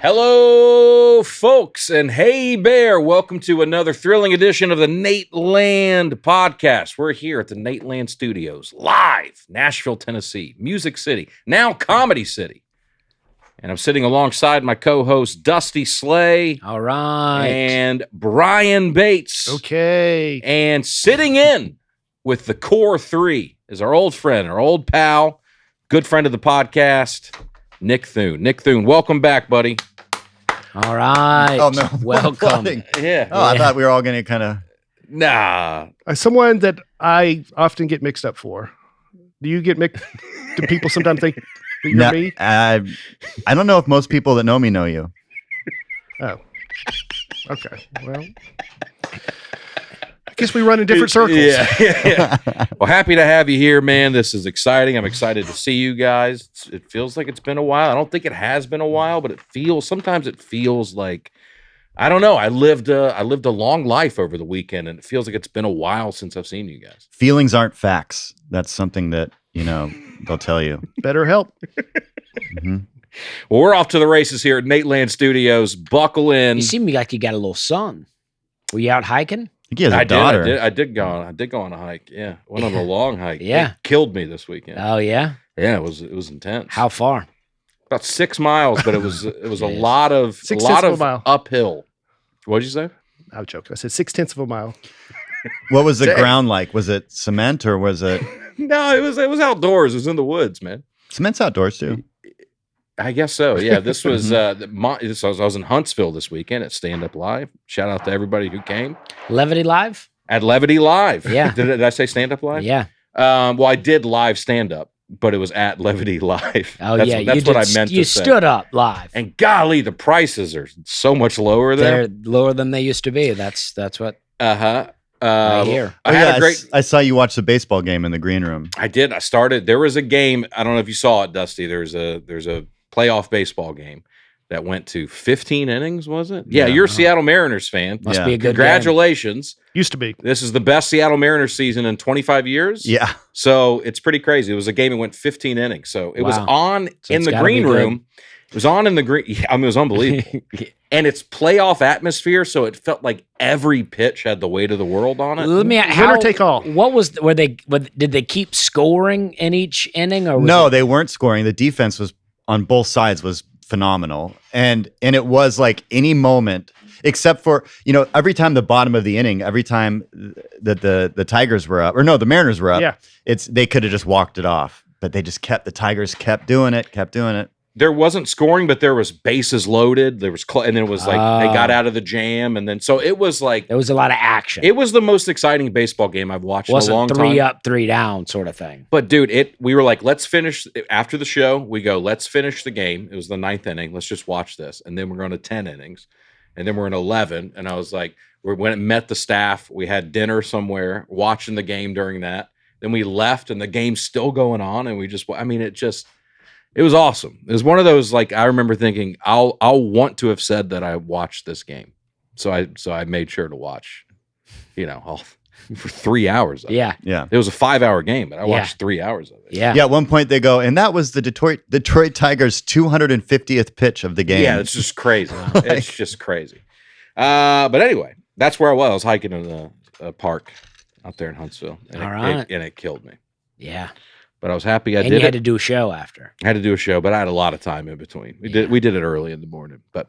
Hello, folks, and hey, Bear. Welcome to another thrilling edition of the Nateland podcast. We're here at the Nateland Studios, live, Nashville, Tennessee, Music City, now Comedy City. And I'm sitting alongside my co-host, Dusty Slay. All right. And Brian Bates. Okay. And sitting in with the core three is our old friend, our old pal, good friend of the podcast, Nick Thune. Nick Thune, welcome back, buddy. All right. Oh, no. Welcome. Yeah. Oh, I thought we were all going to kind of... Nah. Someone that I often get mixed up for. Do you get mixed? Do people sometimes think that you're me? I don't know if most people that know me know you. Oh. Okay. Well, I guess we run in different circles. Yeah. Well, happy to have you here, man. This is exciting. I'm excited to see you guys. It feels like it's been a while. I don't think it has been a while, but sometimes it feels like, I don't know. I lived a long life over the weekend, and it feels like it's been a while since I've seen you guys. Feelings aren't facts. That's something that, they'll tell you. BetterHelp. Mm-hmm. Well, we're off to the races here at Nateland Studios. Buckle in. You seem like you got a little sun. Were you out hiking? I think he has a daughter. I did go on a hike. Yeah. Went on a long hike. Yeah. It killed me this weekend. Oh, yeah? Yeah, it was intense. How far? About 6 miles, but it was a lot of mile. uphill. What'd you say? I was joking. I said 0.6 of a mile. What was the ground like? Was it cement or was it... No, it was outdoors. It was in the woods, man. Cement's outdoors too. I guess so. Yeah, this was I was in Huntsville this weekend at Stand Up Live. Shout out to everybody who came. Levity Live? At Levity Live. Yeah. Did I say Stand Up Live? Yeah. Well, I did live stand up, but it was at Levity Live. Oh, that's, yeah. That's what I meant to say. You stood up live. And golly, the prices are so much lower there. They're lower than they used to be. That's what I hear. I had a great... I saw you watch the baseball game in the green room. I did. I started. There was a game. I don't know if you saw it, Dusty. There's a playoff baseball game that went to 15 innings, was it? Yeah, you're a Seattle Mariners fan. Must be a good Congratulations. Game. Used to be. This is the best Seattle Mariners season in 25 years. Yeah. So it's pretty crazy. It was a game that went 15 innings. So it was on So in the green room. It was on in the green. I mean, it was unbelievable. And it's playoff atmosphere, so it felt like every pitch had the weight of the world on it. Let me Winner take all. What was did they keep scoring in each inning or No, they weren't scoring. The defense was on both sides was phenomenal. And it was like any moment, except for, every time the bottom of the inning, every time that the Tigers were up, or no, the Mariners were up, they could have just walked it off. But the Tigers kept doing it. There wasn't scoring, but there was bases loaded. There was, and then it was like they got out of the jam, and then so it was like there was a lot of action. It was the most exciting baseball game I've watched in a long time. 3 up, 3 down sort of thing. But dude, we were like, let's finish after the show. We go, let's finish the game. It was the 9th inning. Let's just watch this, and then we're going to 10 innings, and then we're in 11. And I was like, we went and met the staff. We had dinner somewhere, watching the game during that. Then we left, and the game's still going on, and it was awesome. It was one of those, like, I remember thinking, I'll want to have said that I watched this game. So I made sure to watch, for 3 hours of it. Yeah. Yeah. It was a 5-hour game, but I watched 3 hours of it. Yeah. Yeah, at one point they go, and that was the Detroit Tigers' 250th pitch of the game. Yeah, it's just crazy. It's just crazy. But anyway, that's where I was. I was hiking in a park out there in Huntsville. And it killed me. Yeah. But I was happy I did it. And you had to do a show after. I had to do a show, but I had a lot of time in between. We did it early in the morning. But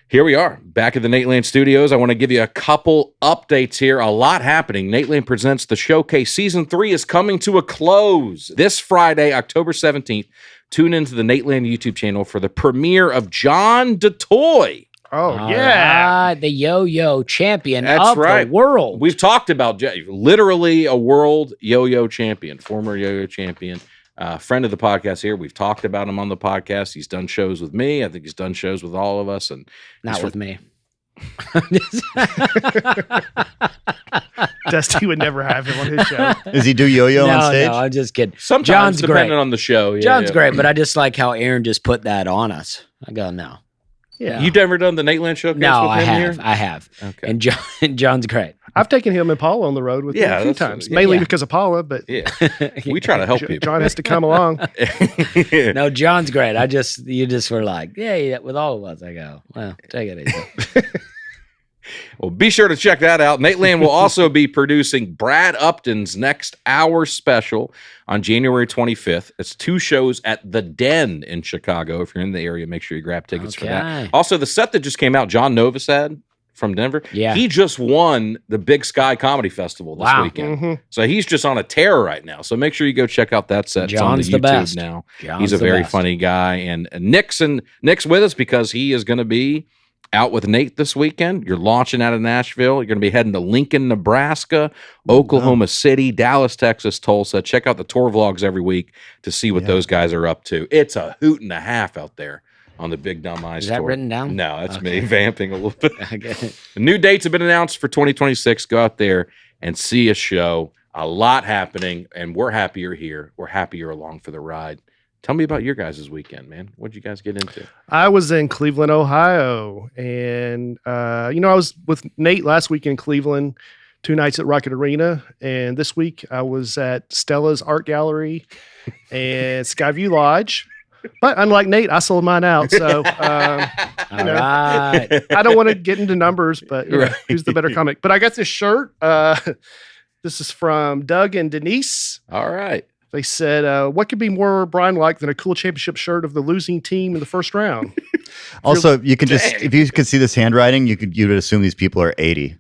here we are, back at the Nateland Studios. I want to give you a couple updates here. A lot happening. Nateland presents the Showcase. Season 3 is coming to a close this Friday, October 17th. Tune into the Nateland YouTube channel for the premiere of John DeToy. Oh, All yeah. right, the yo-yo champion That's of right. the world. We've talked about literally a world yo-yo champion, former yo-yo champion, friend of the podcast here. We've talked about him on the podcast. He's done shows with me. I think he's done shows with all of us. And Not with me. Dusty would never have him on his show. Does he do yo-yo on stage? No, I'm just kidding. Sometimes, John's depending great. on the show. John's great, but I just like how Aaron just put that on us. I go, no. Yeah. You've never done the Nateland showcase No, with I him have. here? I have. Okay. And John's great. I've taken him and Paula on the road with me a few that's- times, yeah. mainly Yeah. because of Paula, but Yeah. We try to help people. John has to come along. No, John's great. You just were like, yeah, with all of us. I go, well, take it easy. Well, be sure to check that out. Nateland will also be producing Brad Upton's next hour special on January 25th. It's 2 shows at The Den in Chicago. If you're in the area, make sure you grab tickets for that. Okay. Also, the set that just came out, John Novosad from Denver, Yeah. he just won the Big Sky Comedy Festival this Wow. weekend. Mhm. So he's just on a tear right now. So make sure you go check out that set. John's it's on the the YouTube best. now. John's He's a the very best. funny guy. And Nick's with us because he is going to be out with Nate this weekend. You're launching out of Nashville. You're going to be heading to Lincoln, Nebraska, Oklahoma City, Dallas, Texas, Tulsa. Check out the tour vlogs every week to see what those guys are up to. It's a hoot and a half out there on the Big Dumb Eyes Is that tour. written down? No, that's me vamping a little bit. Okay. The new dates have been announced for 2026. Go out there and see a show. A lot happening, and we're happy you're here. We're happy you're along for the ride. Tell me about your guys' weekend, man. What'd you guys get into? I was in Cleveland, Ohio, and I was with Nate last week in Cleveland, 2 nights at Rocket Arena, and this week I was at Stella's Art Gallery and Skyview Lodge. But unlike Nate, I sold mine out, so All right. I don't want to get into numbers, but Right. who's the better comic? But I got this shirt. This is from Doug and Denise. All right. They said, what could be more Brian-like than a cool championship shirt of the losing team in the first round? Also, you can just if you could see this handwriting, you would assume these people are 80.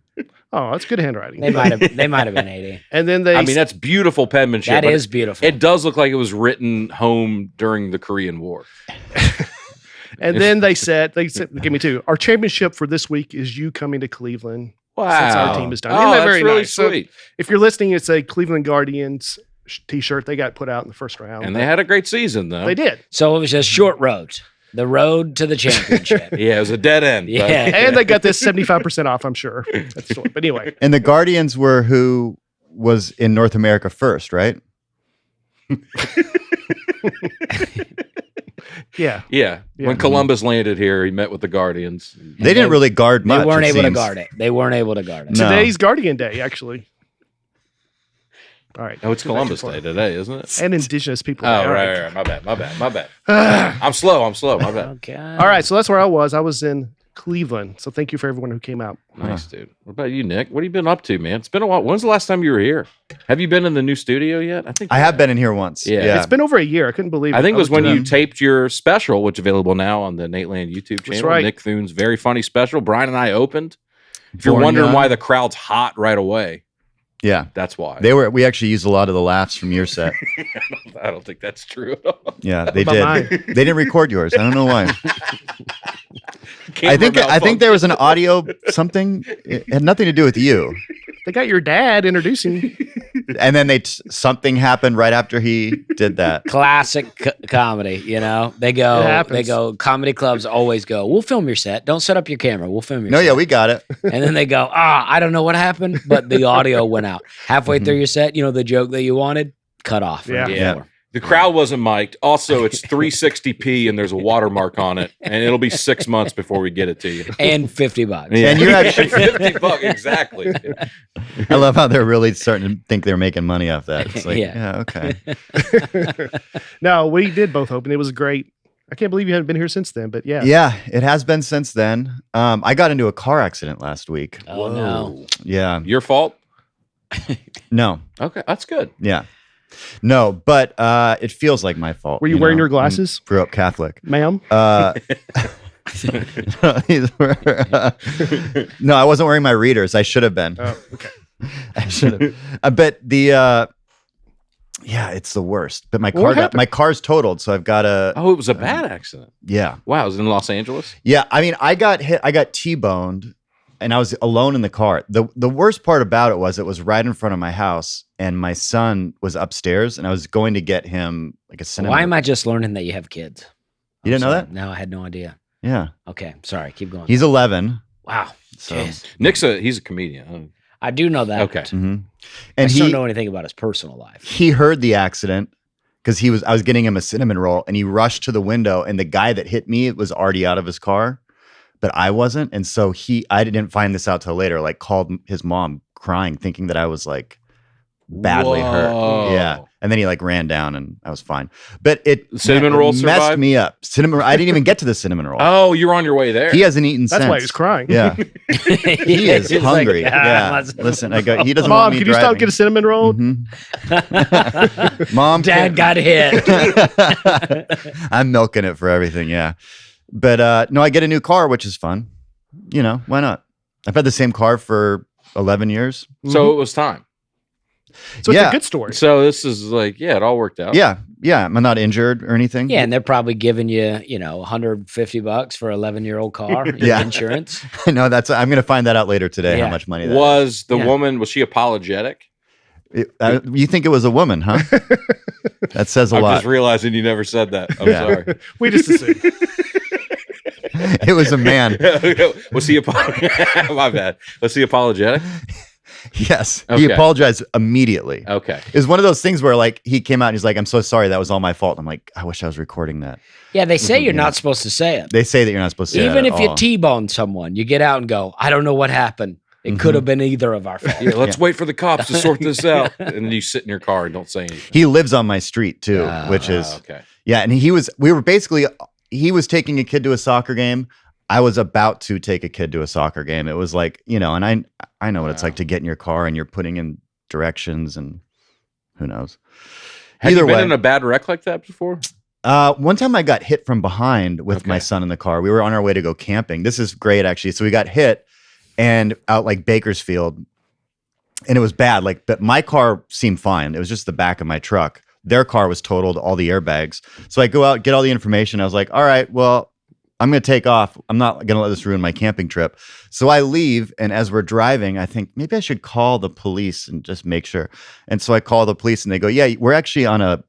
Oh, that's good handwriting. They might have been 80. And then they, I mean, that's beautiful penmanship. That but is beautiful. It does look like it was written home during the Korean War. and then they said, give me 2. Our championship for this week is you coming to Cleveland. Wow. Since our team is done. Oh, Isn't that that's very really nice? So sweet. if you're listening, it's a Cleveland Guardians t-shirt. They got put out in the first round. And they had a great season, though. They did. So it was just short roads. The road to the championship. Yeah, it was a dead end. Yeah. And they got this 75% off, I'm sure. That's the but anyway. And the Guardians were who was in North America first, right? Yeah. Yeah. When Columbus landed here, he met with the Guardians. They didn't really guard much. They weren't it able to seems. guard it. They weren't able to guard it. No. Today's Guardian Day, actually. All right. Oh, it's Columbus Day today, isn't it? And Indigenous People Oh, Day. All right. My bad. I'm slow. My bad. Okay. All right. So that's where I was. I was in Cleveland. So thank you for everyone who came out. Nice, dude. What about you, Nick? What have you been up to, man? It's been a while. When's the last time you were here? Have you been in the new studio yet? I think I have been in here once. Yeah. Yeah. It's been over a year. I couldn't believe it. I think it was when looked you taped your special, which is available now on the Nateland YouTube channel. right. Nick Thune's very funny special. Brian and I opened. If you're Born wondering Young. why the crowd's hot right away, Yeah. that's why. We actually used a lot of the laughs from your set. I don't think that's true at all. Yeah, they about did. mine? They didn't record yours. I don't know why. Camera I think there was an audio something. It had nothing to do with you. They got your dad introducing. And then something happened right after he did that. Classic comedy, you know. They It go, happens. comedy clubs always go, we'll film your set. Don't set up your camera. We'll film your No, set. yeah, we got it. And then they go, I don't know what happened, but the audio went out. Halfway through your set, you know, the joke that you wanted, cut off. Yeah. Yeah. The crowd wasn't mic'd. Also, it's 360p and there's a watermark on it, and it'll be 6 months before we get it to you. And $50. Yeah. And you're actually, $50, exactly. I love how they're really starting to think they're making money off that. It's like, Yeah. okay. No, we did both open. It was great. I can't believe you haven't been here since then, but yeah. Yeah, it has been since then. I got into a car accident last week. Oh, no. Yeah. Your fault? No. Okay, that's good. Yeah. No, but it feels like my fault. Were you wearing know? your glasses, Grew up Catholic. ma'am? No, I wasn't wearing my readers. I should have been. Oh, okay. I should have. But yeah, it's the worst. But What happened? my car's totaled, so I've got to. Oh, it was a bad accident. Yeah, Wow, it was in Los Angeles? yeah. I mean, I got hit. I got T-boned, and I was alone in the car. The worst part about it was right in front of my house, and my son was upstairs, and I was going to get him like a cinnamon. Why am I just learning that you have kids? You didn't know Sorry. that? No, I had no idea. Yeah, Okay, sorry. Keep going. he's 11. Wow. So, Jeez. Nick's he's a comedian. I do know that. Okay. mhm. I And just don't know anything about his personal life. he heard the accident because I was getting him a cinnamon roll, and he rushed to the window, and the guy that hit me was already out of his car. but I wasn't. And so I didn't find this out till later, like called his mom crying, thinking that I was like badly hurt. Yeah. And then he like ran down and I was fine. But cinnamon roll messed survived? me up. I didn't even get to the cinnamon roll. Oh, you're on your way there. He hasn't eaten since. That's why he was crying. Yeah. He is He's hungry. like, yeah. Listen, he doesn't Mom, want me can you stop driving. get a cinnamon roll? Mom, Dad got hit. I'm milking it for everything. Yeah. But no, I get a new car, which is fun. You know, why not? I've had the same car for 11 years. So it was time. So it's Yeah. a good story. So this is like, yeah, it all worked out. Yeah. Yeah. I'm not injured or anything. Yeah, and they're probably giving you, $150 for an 11-year-old car, Yeah. insurance. No, I'm going to find that out later today, how Yeah. much money that Was the Yeah. woman, was she apologetic? you think it was a woman, huh? That says a I'm lot. just realizing you never said that. I'm Yeah. sorry. We just assumed. It was a man. Was he my bad. Was he apologetic? Yes. He Okay. apologized immediately. Okay. It was one of those things where like he came out and he's like, I'm so sorry. That was all my fault. I'm like, I wish I was recording that. Yeah, they say you're Yeah. not supposed to say it. They say that you're not supposed to say Even that if at you all. T-bone someone, you get out and go, I don't know what happened. It could have been either of our fault. Yeah, let's wait for the cops to sort this out. And then you sit in your car and don't say anything. He lives on my street too, which is Okay. yeah. And he was taking a kid to a soccer game. I was about to take a kid to a soccer game. It was like, and I know what it's like to get in your car and you're putting in directions and who knows. Have Either you been way. in a bad wreck like that before? One time I got hit from behind with my Okay. son in the car. We were on our way to go camping. This is great actually. So we got hit and out like Bakersfield and it was bad. But my car seemed fine. It was just the back of my truck. Their car was totaled, all the airbags. So I go out, get all the information. I was like, all right, well, I'm going to take off. I'm not going to let this ruin my camping trip. So I leave. And as we're driving, I think maybe I should call the police and just make sure. And so I call the police and they go, yeah, we're actually on a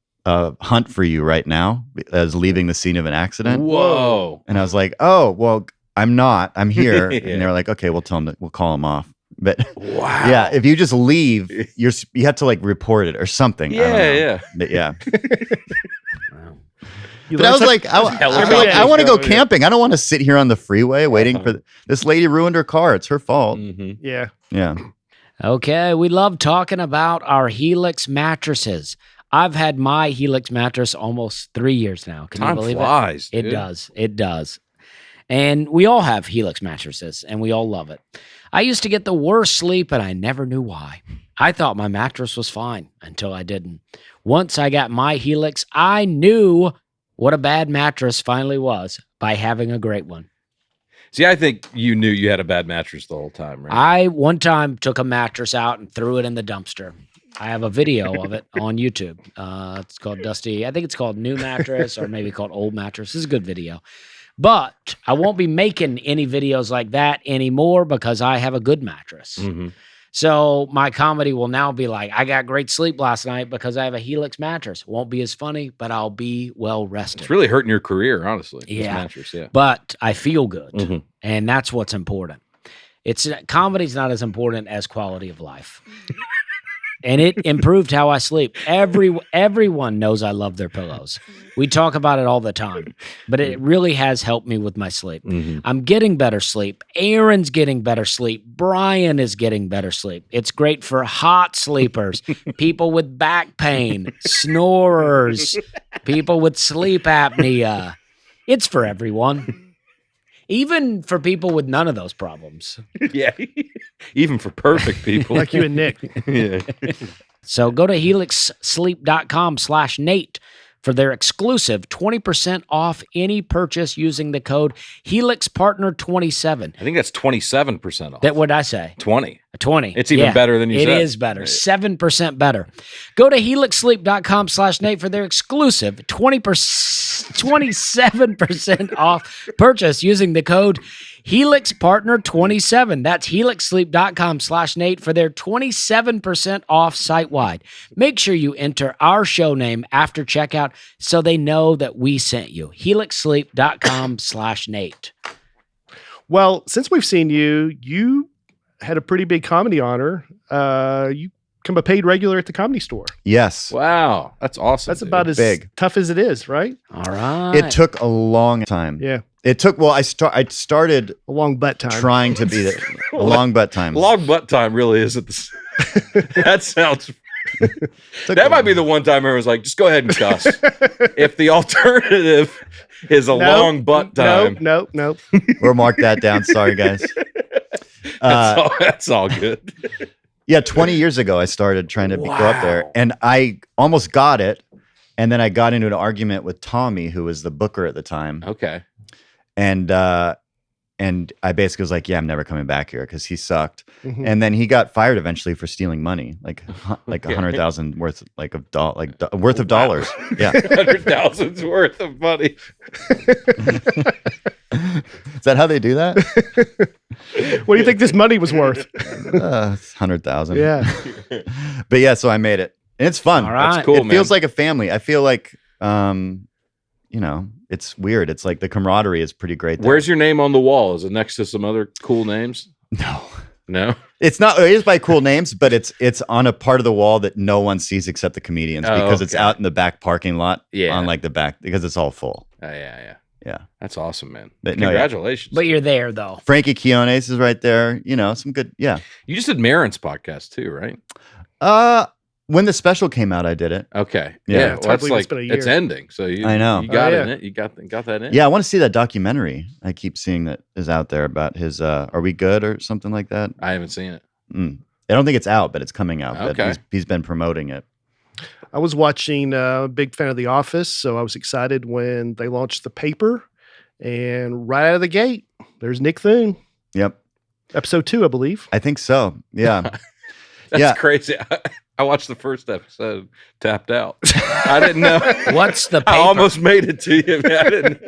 hunt for you right now as leaving the scene of an accident. Whoa. And I was like, oh, well, I'm not. I'm here. Yeah. And they were like, okay, we'll tell them that we'll call him off. But Wow. yeah, if you just leave, you have to like report it or something. I don't know. Yeah. But yeah. You But I was learn like, Helicopter I want to go show, yeah. camping. I don't want to sit here on the freeway waiting for this lady ruined her car. It's her fault. Mhm. Yeah. Yeah. Okay, we love talking about our Helix mattresses. I've had my Helix mattress almost 3 years now. Can Time you believe flies. it? It dude. does. It does. And we all have Helix mattresses, and we all love it. I used to get the worst sleep, and I never knew why. I thought my mattress was fine until I didn't. Once I got my Helix, I knew what a bad mattress finally was by having a great one. See, I think you knew you had a bad mattress the whole time, right? I one time took a mattress out and threw it in the dumpster. I have a video of it on YouTube. It's called Dusty. I think it's called New Mattress or maybe called Old Mattress. It's a good video. But I won't be making any videos like that anymore because I have a good mattress. Mhm. So my comedy will now be like, I got great sleep last night because I have a Helix mattress. Won't be as funny, but I'll be well rested. It's really hurting your career, honestly. This Yeah. mattress, yeah. But I feel good. Mhm. And that's what's important. Comedy's not as important as quality of life. And it improved how I sleep. Everyone knows I love their pillows. We talk about it all the time, but it really has helped me with my sleep. Mhm. I'm getting better sleep. Aaron's getting better sleep. Brian is getting better sleep. It's great for hot sleepers, people with back pain, snorers, people with sleep apnea. It's for everyone. Even for people with none of those problems. Yeah. Even for perfect people. Like you and Nick. Yeah. So go to helixsleep.com/Nate for their exclusive 20% off any purchase using the code HelixPartner27. I think that's 27% off. That what I say? 20. 20. It's even better than you It said. is better. 7% better. Go to helixsleep.com/Nate for their exclusive 27% off purchase using the code HelixPartner27. That's helixsleep.com/Nate for their 27% off site-wide. Make sure you enter our show name after checkout so they know that we sent you. helixsleep.com/Nate. Well, since we've seen you, you had a pretty big comedy honor. You become a paid regular at the Comedy Store. Yes. Wow. That's awesome. That's dude. about as Big. tough as it is, right? All right. It took a long time. Yeah. It took. Well, I started A long butt time. trying to be a long butt time. Long butt time really isn't. That sounds. Took That a- might be the one time everyone's like, just go ahead and cuss. If the alternative is a long butt time, Nope. We'll mark that down. Sorry, guys. that's all good. Yeah, 20 years ago, I started trying to go up there, Wow. and I almost got it. And then I got into an argument with Tommy, who was the booker at the time, Okay. and I basically was like, "Yeah, I'm never coming back here," because he sucked. Mhm. And then he got fired eventually for stealing money, like Okay. 100,000 worth, worth of dollars. Yeah, 100,000's worth of money. is that how they do that? What do you think this money was worth? 100,000. Yeah. But yeah, so I made it, and it's fun. All right. That's cool, It man. feels like a family. I feel like, it's weird. It's like the camaraderie is pretty great there. Where's your name on the wall? Is it next to some other cool names? No. No. It's not. It is by cool names, but it's on a part of the wall that no one sees except the comedians Oh, because it's okay. out in the back parking lot. Yeah. On like the back because it's all full. Yeah. Yeah. That's awesome, man. But no, yeah. Congratulations. But you're there though. Frankie Quiones is right there. Some good. Yeah. You just did Marin's podcast too, right? When the special came out, I did it. Okay. Yeah. Yeah. It's Well, hard that's to believe like it's been a it's year. ending. So you I know. you got Oh, in yeah. it. You got that in. Yeah, I want to see that documentary. I keep seeing that is out there about his. Are we good or something like that? I haven't seen it. I don't think it's out, but it's coming out. But Okay. he's been promoting it. I was watching, big fan of The Office, so I was excited when they launched The Paper. And right out of the gate, there's Nick Thune. Yep, Episode 2, I believe. I think so. Yeah. That's Yeah. crazy. I watched the first episode, tapped out. I didn't know. What's the paper? I almost made it to you. Man. I didn't.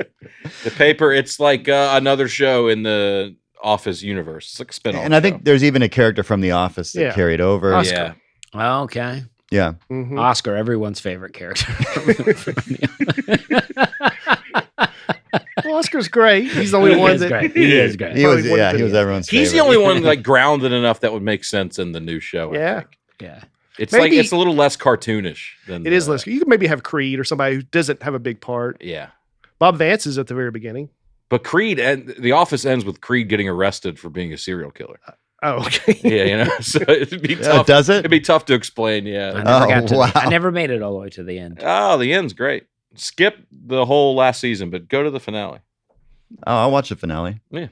The Paper. It's like another show in the Office universe. It's like a spinoff. And I think there's even a character from The Office that Yeah. carried over. Oscar. Yeah. Oh, okay. Yeah. Mhm. Oscar, everyone's favorite character. Well, Oscar's great. He's the only He one is that. great. He is great. He was, Probably wouldn't he was be- everyone's He's the favorite. only one like grounded enough that would make sense in the new show. I Yeah. think. Yeah. It's Maybe- like it's a little less cartoonish than It is less. You could maybe have Creed or somebody who doesn't have a big part. Yeah. Bob Vance is at the very beginning. But Creed and The Office ends with Creed getting arrested for being a serial killer. Oh, okay. Yeah, so it'd be tough. Does it? It'd be tough to explain. I Yeah. never Oh, got to wow. I never made it all the way to the end. Oh, the end's great. Skip the whole last season, but go to the finale. Oh, I'll watch the finale. Yeah.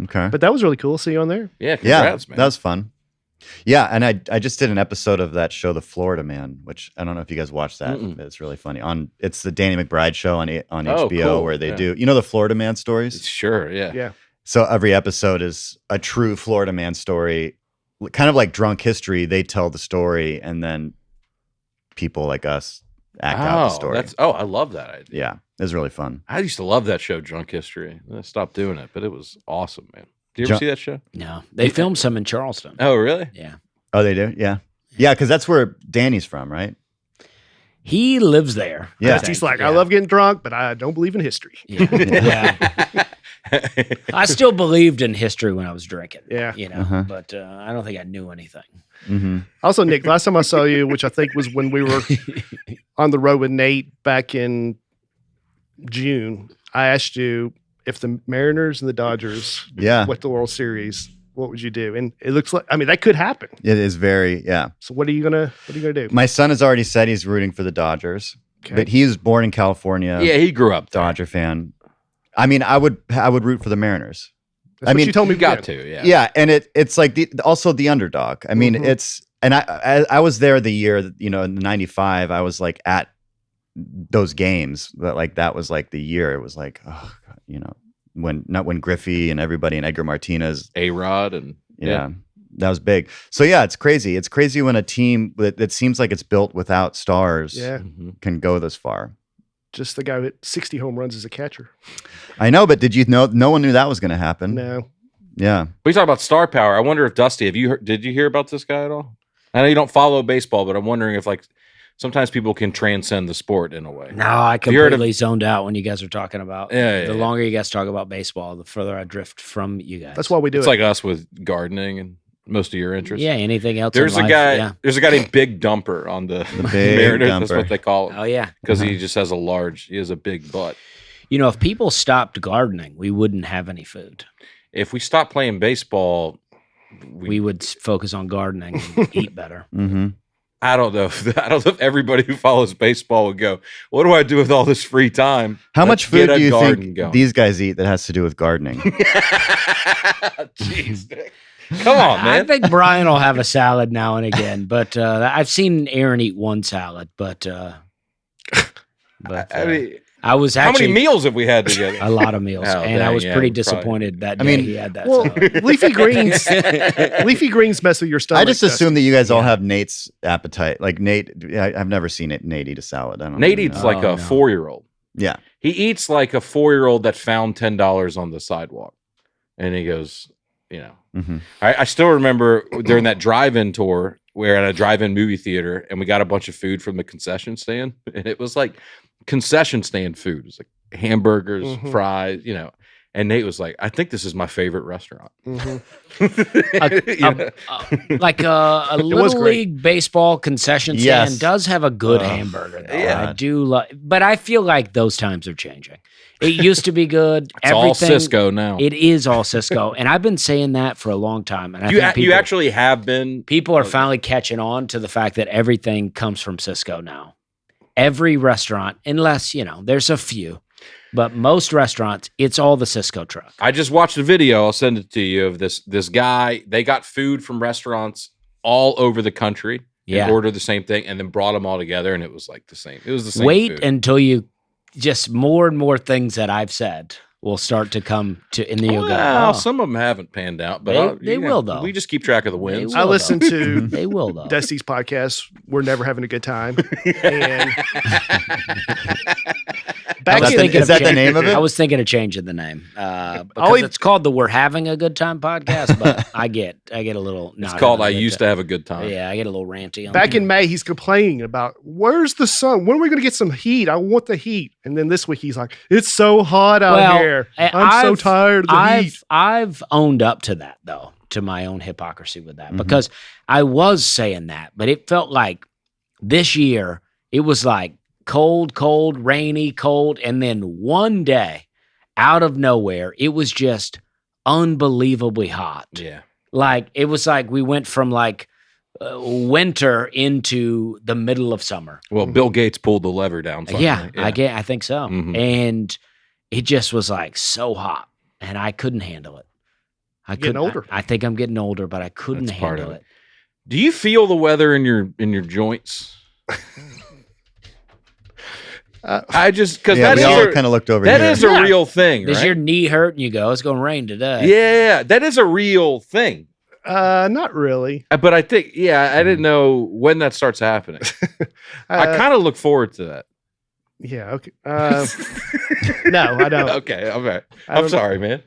Okay. But that was really cool. See you on there. Yeah, Yeah, congrats, man. that was fun. Yeah, and I just did an episode of that show, The Florida Man, which I don't know if you guys watched that. Mm-mm. But it's really funny. It's the Danny McBride show on Oh, HBO cool. where they Yeah. do the Florida Man stories. Sure, yeah. Yeah. So every episode is a true Florida Man story, kind of like Drunk History. They tell the story, and then people like us act out the story. I love that idea. Yeah, it was really fun. I used to love that show, Drunk History. I stopped doing it, but it was awesome, man. Do you ever Drunk- see that show? No. They filmed some in Charleston. Oh, really? Yeah. Oh, they do? Yeah. Yeah, because that's where Danny's from, right? He lives there. Yeah. I think. He's like, Yeah. I love getting drunk, but I don't believe in history. Yeah. Yeah. I still believed in history when I was drinking. Yeah. Uh-huh. But I don't think I knew anything. Mm-hmm. Also, Nick, last time I saw you, which I think was when we were on the road with Nate back in June, I asked you if the Mariners and the Dodgers Yeah, went the World Series, what would you do? And it looks like, that could happen. it is very, yeah. So what are you gonna do? My son has already said he's rooting for the Dodgers, Okay. but he was born in California. Yeah, he grew up there. Dodger fan. I mean, I would root for the Mariners. That's I what mean, you told me. You got then. to, yeah. Yeah, and it's like also the underdog. I mean, Mhm. it's and I was there the year in '95. I was like at those games, but like that was like the year. It was like when Griffey and everybody and Edgar Martinez. A-Rod and Yeah, that was big. So yeah, it's crazy. It's crazy when a team that seems like it's built without stars Yeah. Mhm. can go this far. Just the guy with 60 home runs as a catcher. I know, but did you know? No one knew that was going to happen. No. Yeah. We talk about star power. I wonder if Dusty, did you hear about this guy at all? I know you don't follow baseball, but I'm wondering if like sometimes people can transcend the sport in a way. No, I you heard of- completely zoned out when you guys are talking about. Yeah, the yeah. longer you guys talk about baseball, the further I drift from you guys. That's why we do It's it. like us with gardening and most of your interests. Yeah, anything else? There's in a life, guy. Yeah. There's a guy named Big Dumper on the Big Mariners. That's Dumper. what they call him Oh yeah. because he just has he has a big butt. if people stopped gardening, we wouldn't have any food. If we stopped playing baseball, We would focus on gardening and eat better. Mm-hmm. I don't know. I don't know if everybody who follows baseball would go, what do I do with all this free time? How Let's much food get a do you garden think going." these guys eat that has to do with gardening? Jeez, Nick. Come on, I man. think Brian will have a salad now and again, but I've seen Aaron eat one salad, but I mean, I was how actually many meals have we had together? a lot of meals, Oh, and I dang, was yeah, pretty we probably- disappointed that I day mean, he had that Well, salad. leafy greens mess with your stomach. I just Dustin. assume that you guys all have Nate's appetite. Like Nate, I've never seen Nate eat a salad. I don't Nate even eats know. like a no. 4-year-old. Yeah. He eats like a 4-year-old that found $10 on the sidewalk. And he goes, Mhm. I still remember during that drive-in tour, we were at a drive-in movie theater and we got a bunch of food from the concession stand. And it was like concession stand food. It was like hamburgers, Mhm. fries, And Nate was like, I think this is my favorite restaurant. Mhm. Like a was little great. league baseball concession stand Yes. does have a good Oh, hamburger. Though. yeah. I do like, but I feel like those times are changing. It used to be good. It's all Cisco now. It is all Cisco, and I've been saying that for a long time. And I think You actually have been. people are finally catching on to the fact that everything comes from Cisco now. Every restaurant, unless there's a few, but most restaurants, it's all the Cisco truck. I just watched a video. I'll send it to you of this guy. They got food from restaurants all over the country. Yeah. And ordered the same thing and then brought them all together, and it was like the same. It was the same. Wait food. until you just more and more things that I've said will start to come to, and then you'll Well, go, some of them haven't panned out, but They will, though. We just keep track of the wins. will. I listened to they will though. Dusty's podcast. We're never having a good time. And back was in, thinking Is of that the name of it? I was thinking of changing the name because Always- it's called the We're Having a Good Time podcast, but I get a little. It's called I Used to Have a Good Time. Yeah, I get a little ranty. On back that. in May, he's complaining about where's the sun? When are we going to get some heat? I want the heat. And then this week he's like, it's so hot out here. I'm so tired of the heat. I've owned up to that though, to my own hypocrisy with that, Mhm. because I was saying that, but it felt like this year it was like cold, rainy, cold, and then one day out of nowhere it was just unbelievably hot. Yeah. Like it was like we went from like winter into the middle of summer. Well, Bill Gates pulled the lever down. Finally. Yeah, I think so. Mhm. And it just was like so hot, and I couldn't handle it. I Getting couldn't. older. I think I'm getting older, but I couldn't That's part handle of it. Do you feel the weather in your joints? I just because Yeah, that we is all a, kind of looked over that here. is a Yeah. real thing, Does right? your knee hurt and you go, it's going to rain today? Yeah, that is a real thing. Not really. But I think, I didn't know when that starts happening. I kind of look forward to that. Yeah. Okay. No, I don't. Okay, all right. I don't I'm sorry, man.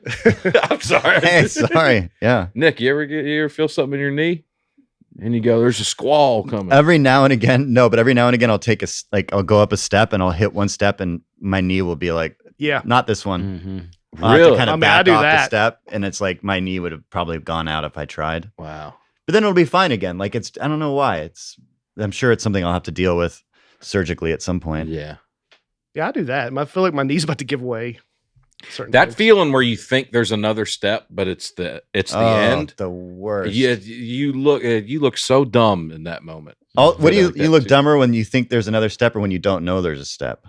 I'm sorry. Hey, sorry. Yeah. Nick, you ever feel something in your knee, and you go, "There's a squall coming." Every now and again, no, but every now and again, I'll take I'll go up a step and I'll hit one step and my knee will be like, Yeah. not this one. Mhm. I'll have to Really? kind I of mean, I back do off the that. step, and it's like my knee would have probably gone out if I tried. Wow. But then it'll be fine again. Like I don't know why. I'm sure it's something I'll have to deal with surgically at some point. Yeah. Yeah, I do that. I feel like my knee's about to give away. Certain That things. feeling where you think there's another step, but it's the end. The worst. Yeah, you look so dumb in that moment. What do Feel like you that look too. dumber when you think there's another step or when you don't know there's a step?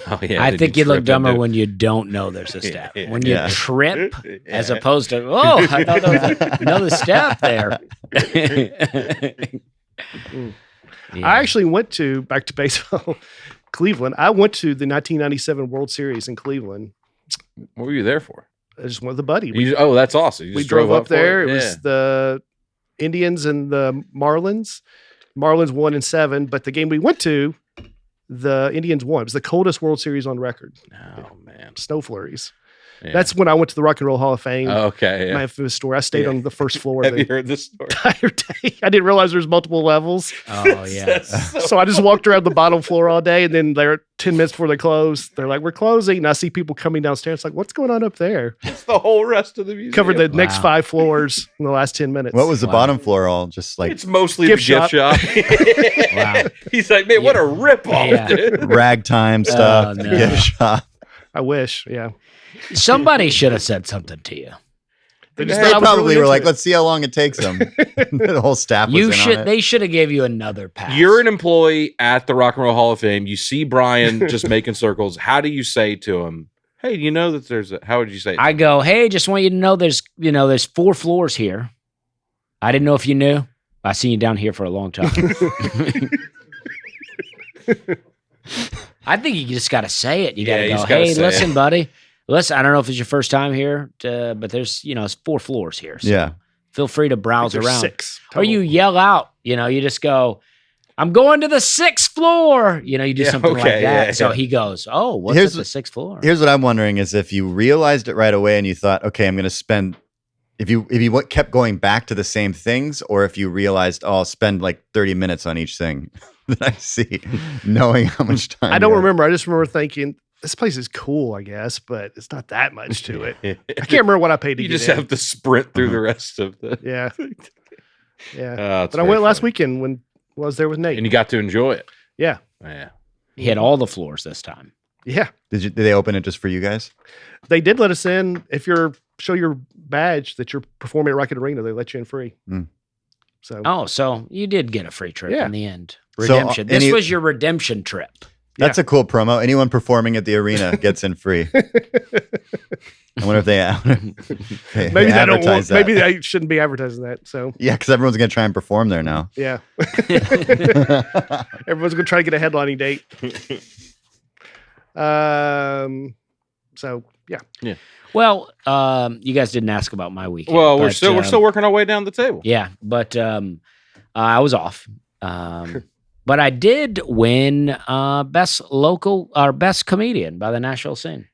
Oh, yeah, I did think you look trip dumber into- when you don't know there's a step. Yeah. When you Yeah. trip, as Yeah. opposed to, oh, I thought there was another step there. Yeah. I actually went to, back to baseball, Cleveland. I went to the 1997 World Series in Cleveland. What were you there for? I just went with a buddy. We, That's awesome. You we just drove up for there. It Yeah. was the Indians and the Marlins. Marlins won in 7, but the game we went to, the Indians won. It was the coldest World Series on record. Oh man. Snow flurries. Yeah. That's when I went to the Rock and Roll Hall of Fame. okay. My Yeah. infamous story. I stayed Yeah. on the first floor Have you the heard this story? entire day. I didn't realize there was multiple levels. Oh, yeah. So I just walked around the bottom floor all day, and then they're 10 minutes before they close. They're like, "We're closing," and I see people coming downstairs. Like, what's going on up there? It's the whole rest of the museum. Covered the next Wow. 5 floors in the last 10 minutes. What was the Wow. bottom floor all just like It's mostly Gift the gift shop. Wow. He's like, man, what a ripoff, Yeah. dude. ragtime stuff? no. Gift shop. I wish. Yeah. Somebody should have said something to you. They They just thought I was probably really were like, into it. let's see how long it takes them. The whole staff was You in should. on it. They should have gave you another pass. You're an employee at the Rock and Roll Hall of Fame. You see Brian just making circles. How do you say to him, hey, you know that there's a, how would you say it? I go, hey, just want you to know there's 4 floors here. I didn't know if you knew. I seen you down here for a long time. I think you just got to say it. You got to go, hey, listen, buddy. Listen, I don't know if it's your first time here, but there's, it's 4 floors here. So Yeah. feel free to browse around. 6 Or you yell out, you just go, I'm going to the 6th floor. You do something like that. Yeah, so yeah. he goes, oh, what's at the 6th floor? Here's what I'm wondering is if you realized it right away and you thought, okay, I'm going to spend, if you kept going back to the same things, or if you realized, oh, I'll spend like 30 minutes on each thing that I see, knowing how much time. I don't you have. remember. I just remember thinking, this place is cool, I guess, but it's not that much to it. I can't remember what I paid to You get just in. have to sprint through the rest of the. Yeah. Yeah. It's But I very went last funny. weekend when I was there with Nate. And you got to enjoy it. Yeah. Yeah. He had all the floors this time. Yeah. Did they open it just for you guys? They did let us in. If you're show your badge that you're performing at Rocket Arena, they let you in free. Mm. So Oh, so you did get a free trip Yeah. in the end. So, Redemption. This any- was your redemption trip. That's a cool promo. Anyone performing at the arena gets in free. I wonder if they maybe they don't advertise want, that. maybe they shouldn't be advertising that. So Yeah, because everyone's going to try and perform there now. yeah. Everyone's gonna try to get a headlining date. So yeah. Well, you guys didn't ask about my weekend. Well, we're but, still working our way down the table. Yeah, but I was off. But I did win best local or best comedian by the national scene,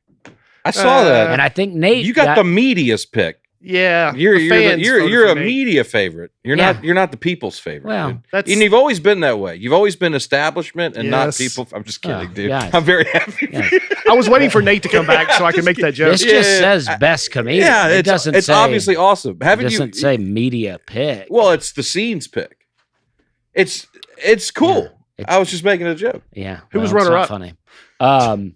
I saw that. and I think Nate. You got the media's pick. Yeah. You're the fans voted you're for a me. media favorite. You're not the people's favorite. Well, dude. That's And you've always been that way. You've always been establishment and not Yes. people. I'm just Oh, kidding, dude. guys. I'm very happy. Yeah. I was waiting for Nate to come back so I could make that joke. This just says best comedian. Yeah, it doesn't it's say, obviously awesome. It Haven't doesn't you? say media pick. Well, it's the scenes pick. It's cool. Yeah, I was just making a joke. Yeah. Who was well, it's not runner-up? Funny.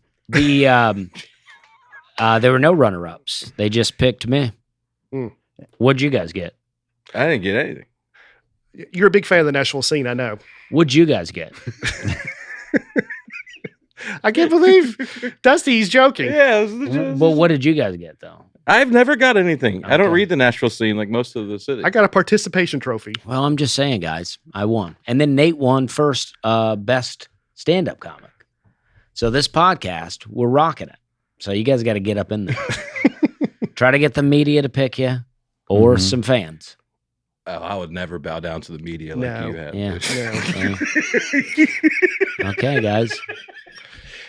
There were no runner-ups. They just picked me. Hmm. What'd you guys get? I didn't get anything. You're a big fan of the national scene, I know. What'd you guys get? I can't believe Dusty's joking. Yeah. Well, what did you guys get though? I've never got anything. I don't Okay. read the Nashville scene like most of the city. I got a participation trophy. Well, I'm just saying, guys, I won. And then Nate won first best stand-up comic. So this podcast, we're rocking it. So you guys got to get up in there. Try to get the media to pick you or Mhm. some fans. Oh, I would never bow down to the media like No. you have. Yeah. dude. Okay, guys.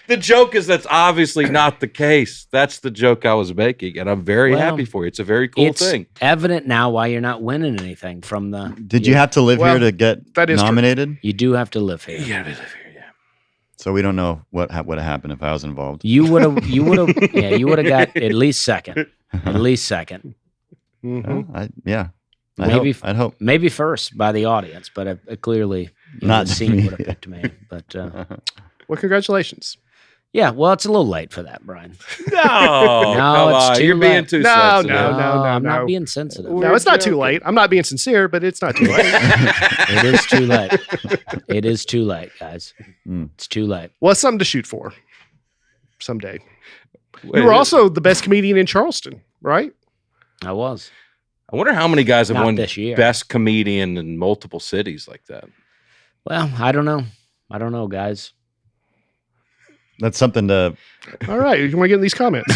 The joke is that's obviously not the case. That's the joke I was making, and I'm very Well, happy for you. It's a very cool It's thing. evident now why you're not winning anything from the. Did you have to live Well, here to get that is true. nominated? You do have to live here. Yeah, they live here, yeah. So we don't know what would have happened if I was involved. You would have. You would have. Yeah, you would have got at least second. At least second. Mhm. I'd hope. Maybe first by the audience, but clearly Not the scene me. would have picked me. But Well, congratulations. yeah, well, it's a little late for that, Brian. No, come it's on. too You're being late. too No, sensitive. no, I'm no. not being sensitive. No, it's not too late. I'm not being sincere, but it's not too late. It is too late. It is too late, guys. Mm. It's too late. Well, it's something to shoot for someday. Wait, You were also the best comedian in Charleston, right? I was. I wonder how many guys have Not won this year. best comedian in multiple cities like that. Well, I don't know. I don't know, guys. That's something to. All right. You want to get in these comments?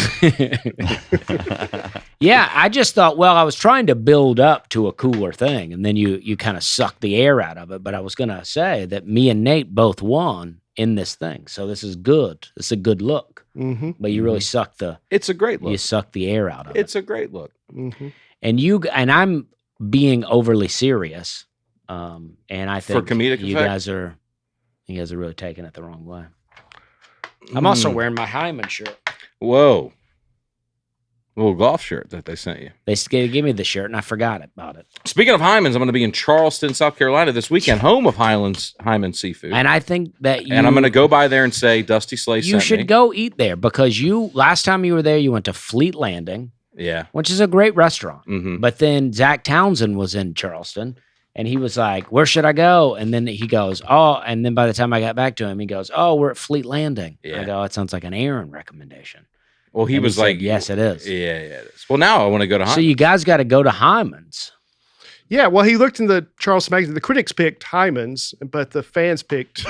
Yeah, I just thought, well, I was trying to build up to a cooler thing, and then you kind of sucked the air out of it. But I was going to say that me and Nate both won in this thing, so this is good. This is a good look. Mm-hmm. But you really sucked the It's a great look. you sucked the air out of it. It's a great look. Mm-hmm. And I'm being overly serious, and I think comedic you effect? guys are really taking it the wrong way. I'm also Mm. wearing my Hyman shirt. Whoa. little golf shirt that they sent you. They gave me the shirt, and I forgot about it. Speaking of Hyman's, I'm going to be in Charleston, South Carolina this weekend, home of Hyman Seafood. And I think that And I'm going to go by there and say Dusty Slay you sent should me. go eat there because last time you were there, you went to Fleet Landing, Yeah. which is a great restaurant. Mm-hmm. But then Zach Townsend was in Charleston, and he was like, "Where should I go?" And then he goes, "Oh," and then by the time I got back to him, he goes, "Oh, we're at Fleet Landing." Yeah. I go, "It sounds like an Aaron recommendation." Well, he And was said, like, "Yes, it is." Yeah, it is. Well, now I want to go to Hyman. So you guys got to go to Hyman's. Yeah, well, he looked in the Charleston magazine. The critics picked Hyman's, but the fans picked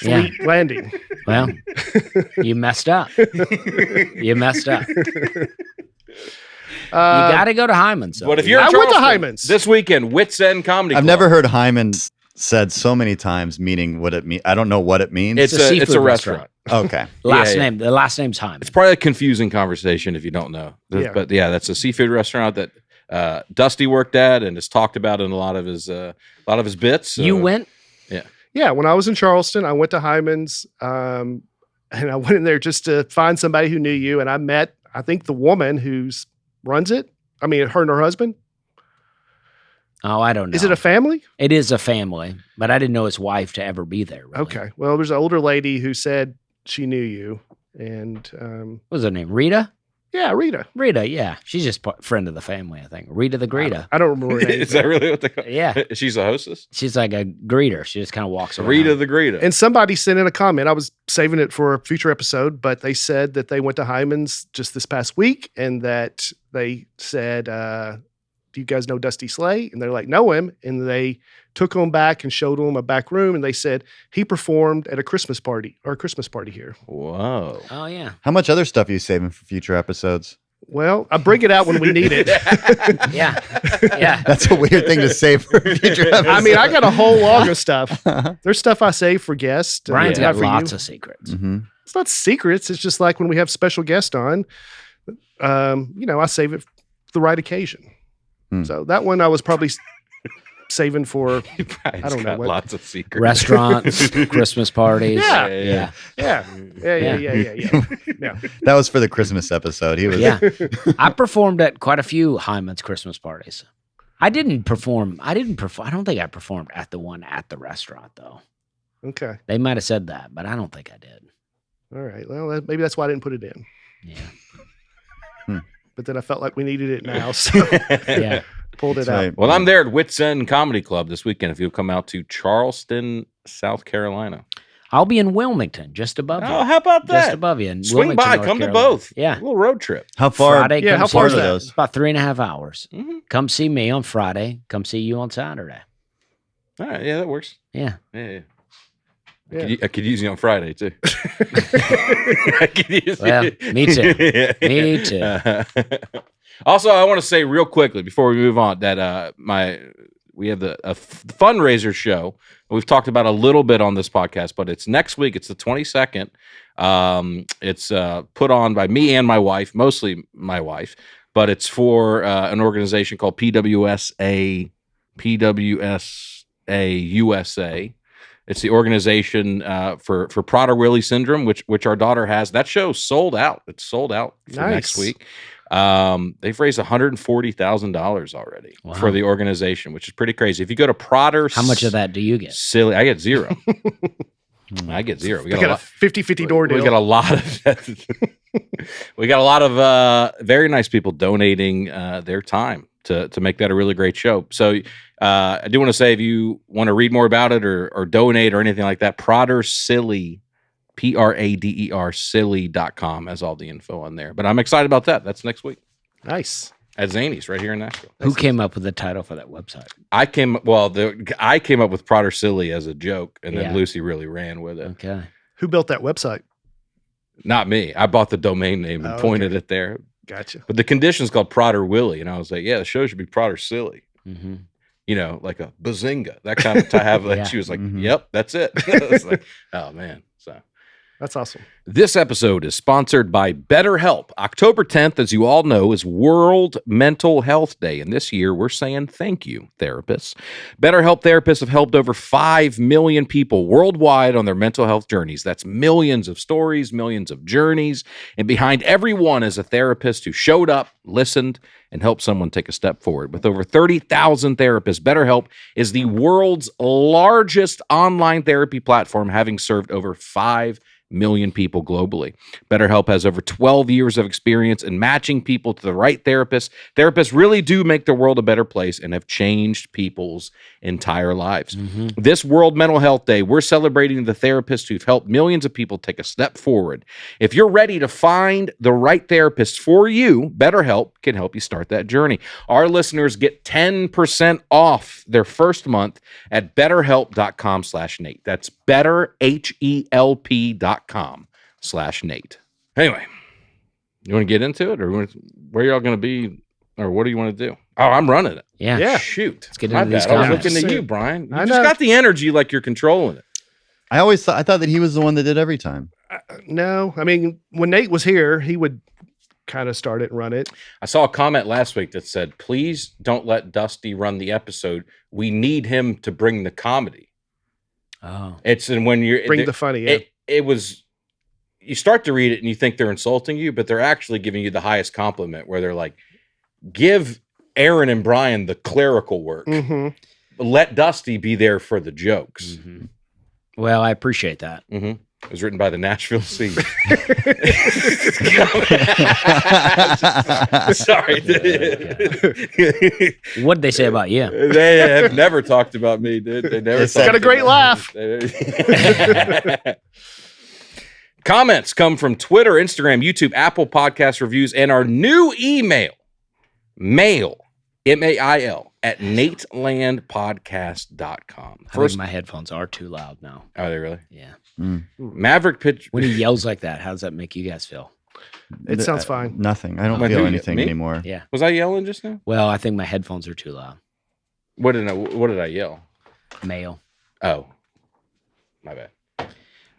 Yeah. Fleet Landing. Well, you messed up. You messed up. You got to go to Hyman's. But if you're in I went to Charleston Hyman's. this weekend, Wits End Comedy I've Club. never heard Hyman said so many times, meaning what it means. I don't know what it means. It's It's a a seafood restaurant. Okay. The last name's Hyman. It's probably a confusing conversation if you don't know. Yeah. But yeah, that's a seafood restaurant that Dusty worked at and is talked about in a lot of his bits. You went? Yeah, when I was in Charleston, I went to Hyman's, and I went in there just to find somebody who knew you, and I met, I think, the woman who runs it. I mean, her and her husband. Oh, I don't know. Is it a family? It is a family, but I didn't know his wife to ever be there. Really. Okay. Well, there's an older lady who said she knew you, and What was her name? Rita? yeah, Rita. Rita, yeah. She's just friend of the family, I think. Rita the greeter. I don't remember her name. Is that really what they call Yeah. She's a hostess? She's like a greeter. She just kind of walks around. Rita the Greeter. And somebody sent in a comment. I was saving it for a future episode, but they said that they went to Hyman's just this past week, and that they said, "Do you guys know Dusty Slay?" And they're like, "Know him." And they took him back and showed him a back room, and they said he performed at a Christmas party here. Whoa. Oh, yeah. How much other stuff are you saving for future episodes? Well, I bring it out when we need it. Yeah. Yeah. That's a weird thing to save for future episodes. I mean, I got a whole log of stuff. There's stuff I save for guests. Brian's not got for you. lots of secrets. Mhm. It's not secrets. It's just like when we have special guests on, I save it for the right occasion. Hmm. So that one I was probably saving for. I don't know what. Lots of secrets. Restaurants, Christmas parties. Yeah. Yeah. Yeah. Yeah. That was for the Christmas episode. He was Yeah. I performed at quite a few Hyman's Christmas parties. I didn't perform. I don't think I performed at the one at the restaurant, though. Okay. They might have said that, but I don't think I did. All right. Well, maybe that's why I didn't put it in. Yeah. But then I felt like we needed it now, so Yeah. pulled it That's out. right. Well, I'm there at Wits End Comedy Club this weekend if you'll come out to Charleston, South Carolina. I'll be in Wilmington, just above you. Oh, how about Just that? above you. In Swing Wilmington, by, North come to Carolina. both. A Yeah. little road trip. How far? Friday, Yeah, come how see far is me. that? those? About 3.5 hours. Mhm. Come see me on Friday. Come see you on Saturday. All right, yeah, that works. Yeah. Yeah. Yeah. I could use you on Friday too. I could use Well, you. me too. Me too. Also, I want to say real quickly before we move on that we have a fundraiser show. We've talked about a little bit on this podcast, but it's next week. It's the 22nd. It's put on by me and my wife, mostly my wife, but it's for an organization called PWSA USA. It's the organization for Prader-Willi syndrome, which our daughter has. That show's sold out. It's sold out for next Nice. week. They've raised $140,000 already Wow. for the organization, which is pretty crazy. If you go to Prader, How much of that do you get? silly, I get zero. I get zero. We We got, got a a lot. 50-50 door deal. We got a lot of. We got a lot of very nice people donating their time to make that a really great show. So I do want to say, if you want to read more about it or donate or anything like that, Prader Silly, Prader silly.com has all the info on there. But I'm excited about that. That's next week Nice. at Zany's right here in Nashville. Who came up with the title for that website? I came up with Prader Silly as a joke, and then Yeah. Lucy really ran with it. Okay. Who built that website? Not me. I bought the domain name and Oh, pointed okay. it there. Gotcha. But the condition's called Prader Willie, and I was like, yeah, the show should be Prader Silly. Mm-hmm. You know, like a bazinga. That kind of to have that. Yeah. She was like, Mhm. yep, that's it. I was like, oh man. So That's awesome. This episode is sponsored by BetterHelp. October 10th, as you all know, is World Mental Health Day. And this year, we're saying thank you, therapists. BetterHelp therapists have helped over 5 million people worldwide on their mental health journeys. That's millions of stories, millions of journeys. And behind every one is a therapist who showed up, listened, and helped someone take a step forward. With over 30,000 therapists, BetterHelp is the world's largest online therapy platform, having served over 5 million people globally. BetterHelp has over 12 years of experience in matching people to the right therapist. Therapists really do make the world a better place and have changed people's entire lives. This World Mental Health Day, we're celebrating the therapists who've helped millions of people take a step forward. If you're ready to find the right therapist for you, BetterHelp can help you start that journey. Our listeners get 10% off their first month at betterhelp.com/Nate. That's betterhelp.com/Nate. Anyway, you want to get into it, or where y'all going to be, or what do you want to do? Oh, I'm running it. Yeah. Shoot. Let's get My into these bad. I was comments. looking at you, Brian. You I just know. got the energy like you're controlling it. I thought that he was the one that did every time. No, I mean, when Nate was here, he would kind of start it and run it. I saw a comment last week that said, please don't let Dusty run the episode. We need him to bring the comedy. Oh. It's and when you're Bring the funny in. it was you start to read it and you think they're insulting you, but they're actually giving you the highest compliment where they're like, give Aaron and Brian the clerical work. Mm-hmm. Let Dusty be there for the jokes. Mm-hmm. Well, I appreciate that. It was written by the Nashville Sea. Sorry. What'd they say about you? They have never talked about me, dude. They never It's got talked a great about laugh. me. Comments come from Twitter, Instagram, YouTube, Apple Podcast reviews, and our new email, mail, M-A-I-L, at natelandpodcast.com. I think my headphones are too loud now. Are they really? Yeah. Maverick pitch. When he yells like that, how does that make you guys feel? It sounds fine. Nothing. I don't Like feel who? anything Me? anymore. Yeah. Was I yelling just now? Well, I think my headphones are too loud. What did I yell? Male. Oh, my bad.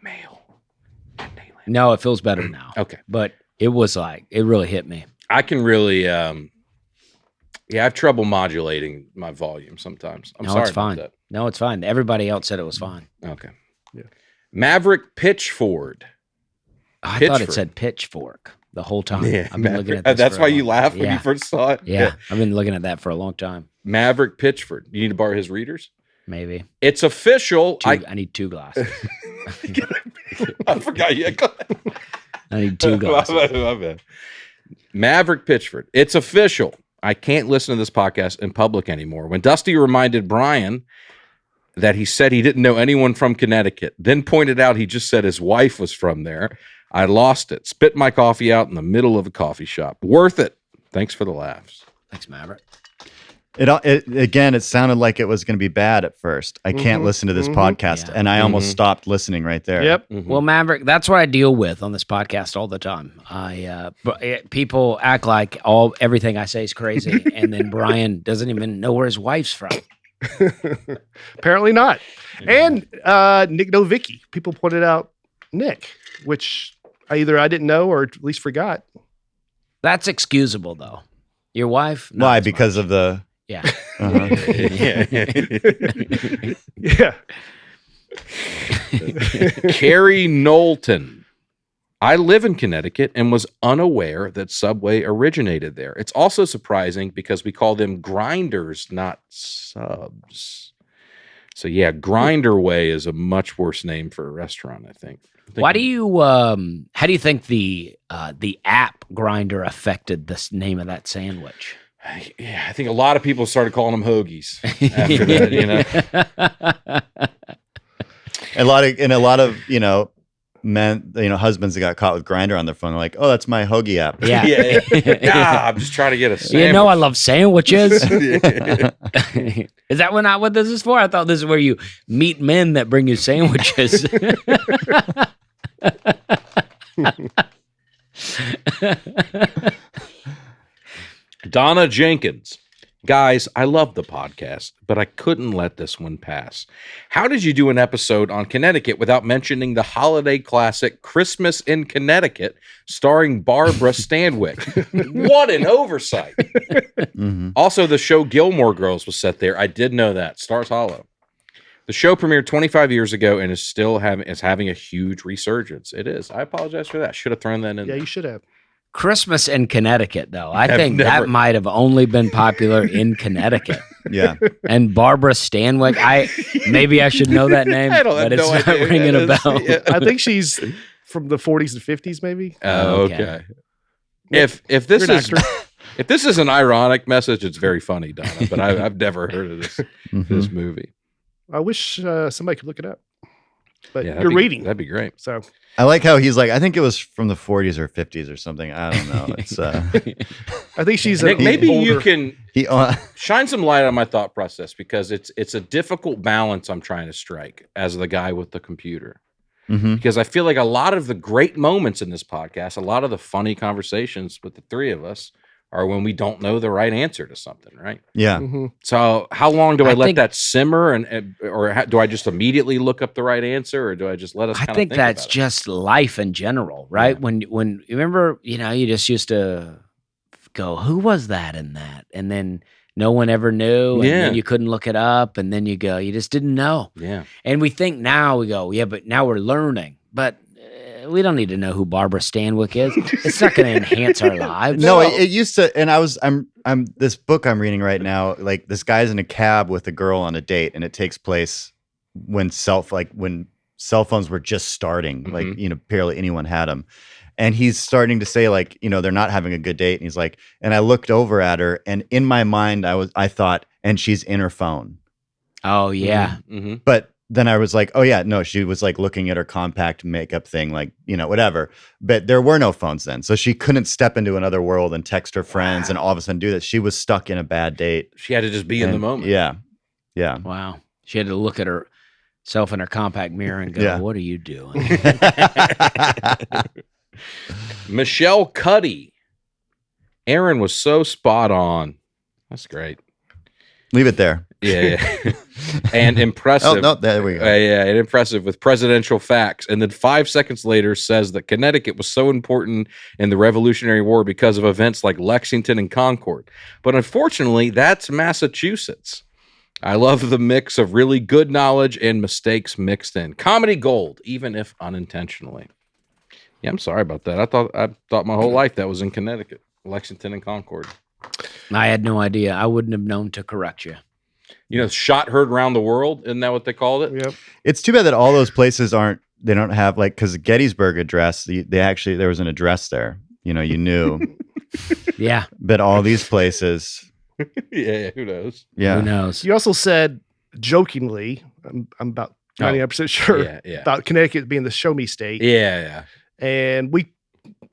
Mail. No, it feels better now. Okay. But it was like, it really hit me. I can really, I have trouble modulating my volume sometimes. I'm No, sorry it's fine. about No, it's fine. Everybody else said it was fine. that. Okay. Yeah. Maverick Pitchford. I thought it Pitchford. said pitchfork the whole time. Yeah, I've been looking Maverick. at this That's for why a you long- laughed when yeah. you first saw it. Yeah, I've been looking at that for a long time. Maverick Pitchford. You need to borrow his readers? Maybe. It's official. I need 2 glasses. I forgot you. I need 2 glasses. My bad. Maverick Pitchford. It's official. I can't listen to this podcast in public anymore. When Dusty reminded Brian that he said he didn't know anyone from Connecticut, then pointed out he just said his wife was from there, I lost it. Spit my coffee out in the middle of a coffee shop. Worth it. Thanks for the laughs. Thanks, Maverick. It sounded like it was going to be bad at first. I can't listen to this podcast, Yeah. and I almost stopped listening right there. Yep. Well, Maverick, that's what I deal with on this podcast all the time. People act like everything I say is crazy, and then Brian doesn't even know where his wife's from. Apparently not. And Nick Novicki. People pointed out Nick, which I didn't know or at least forgot. That's excusable, though. Your wife? Not Why? as Because much. of the. Yeah. Yeah. Carrie Knowlton. I live in Connecticut and was unaware that Subway originated there. It's also surprising because we call them grinders, not subs. So yeah, Grinder Way is a much worse name for a restaurant, I think. Why do you? How do you think the app Grinder affected the name of that sandwich? Yeah, I think a lot of people started calling them hoagies after that, you know. A lot of men, husbands that got caught with Grinder on their phone are like, oh, that's my hoagie app. Yeah. Nah, I'm just trying to get a sandwich. You know I love sandwiches. Is that what this is for? I thought this is where you meet men that bring you sandwiches. Donna Jenkins. Guys, I love the podcast, but I couldn't let this one pass. How did you do an episode on Connecticut without mentioning the holiday classic Christmas in Connecticut starring Barbara Stanwyck? What an oversight. Mhm. Also, the show Gilmore Girls was set there. I did know that. Stars Hollow. The show premiered 25 years ago and is still having a huge resurgence. It is. I apologize for that. Should have thrown that in Yeah, there. you should have. Christmas in Connecticut, though. I I've think never- that might have only been popular in Connecticut. Yeah. And Barbara Stanwyck, maybe I should know that name, I don't but have it's no not idea who ringing a that is. bell. Yeah. I think she's from the 40s and 50s, maybe. Oh, Okay. okay. If this You're an is actor. if this is an ironic message, it's very funny, Donna. But I've never heard of this Mhm. movie. I wish somebody could look it up. But Yeah, you're reading. That'd be great. So I like how he's like, I think it was from the 40s or 50s or something. I don't know. It's I think she's Nick, an maybe you older- can he. shine some light on my thought process because it's a difficult balance I'm trying to strike as the guy with the computer. Mhm. Because I feel like a lot of the great moments in this podcast, a lot of the funny conversations with the three of us are when we don't know the right answer to something, right? Yeah. Mhm. So how long do I, I let think- that simmer, or do I just immediately look up the right answer, or do I just let us? I kinda think that's about it? just life in general, right? Yeah. When you remember, you just used to go, who was that in that? And then no one ever knew. And Yeah. then you couldn't look it up. And then you go, you just didn't know. Yeah. And we think now, we go, yeah, but now we're learning. But we don't need to know who Barbara Stanwyck is. It's not going to enhance our lives. No, it used to, and I'm this book I'm reading right now. Like this guy's in a cab with a girl on a date, and it takes place when cell phones were just starting. Like barely anyone had them, and he's starting to say like they're not having a good date, and he's like, and I looked over at her, and in my mind I thought, and she's in her phone, Oh, yeah. Mm-hmm. but then I was like, oh yeah, no, she was like looking at her compact makeup thing, like, whatever. But there were no phones then. So she couldn't step into another world and text her friends and all of a sudden do this. She was stuck in a bad date. She had to just be in the And- moment. Yeah. Yeah. Wow. She had to look at herself in her compact mirror and go, Yeah. what are you doing? Michelle Cuddy. Aaron was so spot on. That's great. Leave it there. Yeah. And impressive. Oh, no, there we go. Yeah, and impressive with presidential facts. And then 5 seconds later says that Connecticut was so important in the Revolutionary War because of events like Lexington and Concord. But unfortunately, that's Massachusetts. I love the mix of really good knowledge and mistakes mixed in. Comedy gold, even if unintentionally. Yeah, I'm sorry about that. I thought my whole life that was in Connecticut, Lexington and Concord. I had no idea. I wouldn't have known to correct you. Shot heard around the world. Isn't that what they called it? Yep. It's too bad that all those places they don't have like, because the Gettysburg Address, there was an address there. You knew. Yeah. But all these places, Yeah, who knows? yeah. Who knows? You also said jokingly, I'm about 99% sure Yeah. about Connecticut being the show me state. Yeah. And we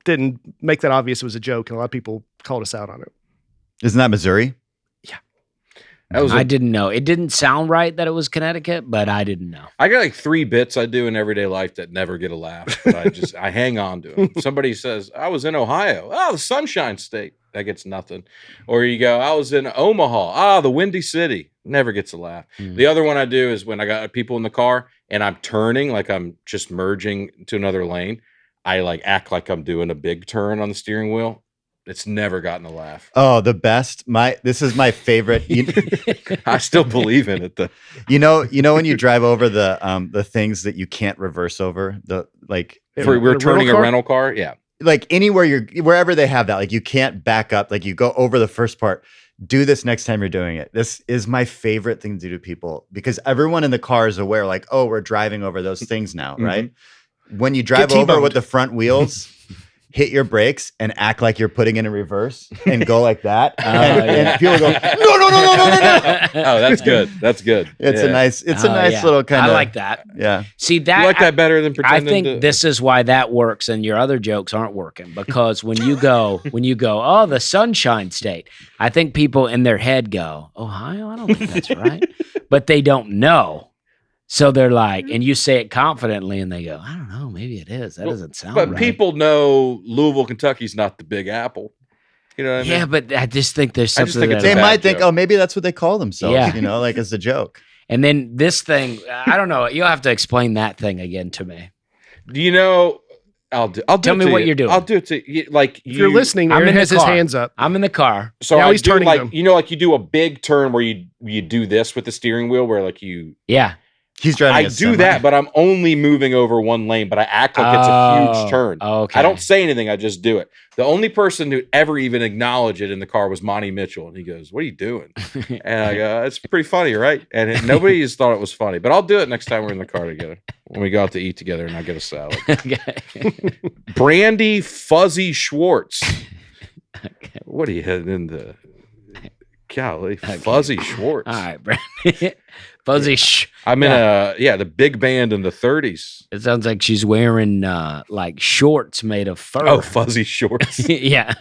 didn't make that obvious it was a joke, and a lot of people called us out on it. Isn't that Missouri? That was I didn't know. It didn't sound right that it was Connecticut, but I didn't know. I got like 3 bits I do in everyday life that never get a laugh, but I hang on to them. Somebody says, I was in Ohio. Oh, the Sunshine State. That gets nothing. Or you go, I was in Omaha. Ah, the Windy City. Never gets a laugh. The other one I do is when I got people in the car and I'm turning, like I'm just merging to another lane. I like act like I'm doing a big turn on the steering wheel. It's never gotten a laugh. Oh, the best. This is my favorite. I still believe in it though. When you drive over the things that you can't reverse over, We're turning a rental car. Yeah. like anywhere wherever they have that, like you can't back up, like you go over the first part. Do this next time you're doing it. This is my favorite thing to do to people because everyone in the car is aware, like, oh, we're driving over those things now, right? When you drive over T-boned. with the front wheels, hit your brakes and act like you're putting it in reverse and go like that. And people go, no. Oh, that's good. That's good. It's a nice Yeah. little kind of. I like that. Yeah. See that You like that better than I pretending think to... this is why that works and your other jokes aren't working because when you go, oh, the Sunshine State, I think people in their head go, Ohio? I don't think that's right. But they don't know. So they're like, and you say it confidently and they go, I don't know, maybe it is. That doesn't sound But right. people know Louisville, Kentucky's not the Big Apple. You know what I Yeah, mean? but I just think there's I just something think it's that a They bad might think, joke. oh, maybe that's what they call themselves, Yeah. you know, like as a joke. And then this thing, I don't know. You'll have to explain that thing again to me. Do you know? I'll do Tell it me to what you. you're doing. I'll do it to you. Like If you're listening, I'm Aaron in the has his car. hands up. I'm in the car. So Now I he's do turning like them. you know, like you do a big turn where you do this with the steering wheel, where like you. Yeah. He's driving I a do semi. that, but I'm only moving over one lane. But I act like it's a huge turn. Okay. I don't say anything. I just do it. The only person who ever even acknowledged it in the car was Monty Mitchell, and he goes, "What are you doing?" And I go, "It's pretty funny, right?" And nobody has thought it was funny, but I'll do it next time we're in the car together when we go out to eat together, and I get a salad. Okay. Brandy Fuzzy Schwartz. What are you heading into? Golly, Fuzzy Schwartz. All right, Brandy. Fuzzy. I'm in the big band in the 30s. It sounds like she's wearing like shorts made of fur. Oh, Fuzzy Shorts. Yeah.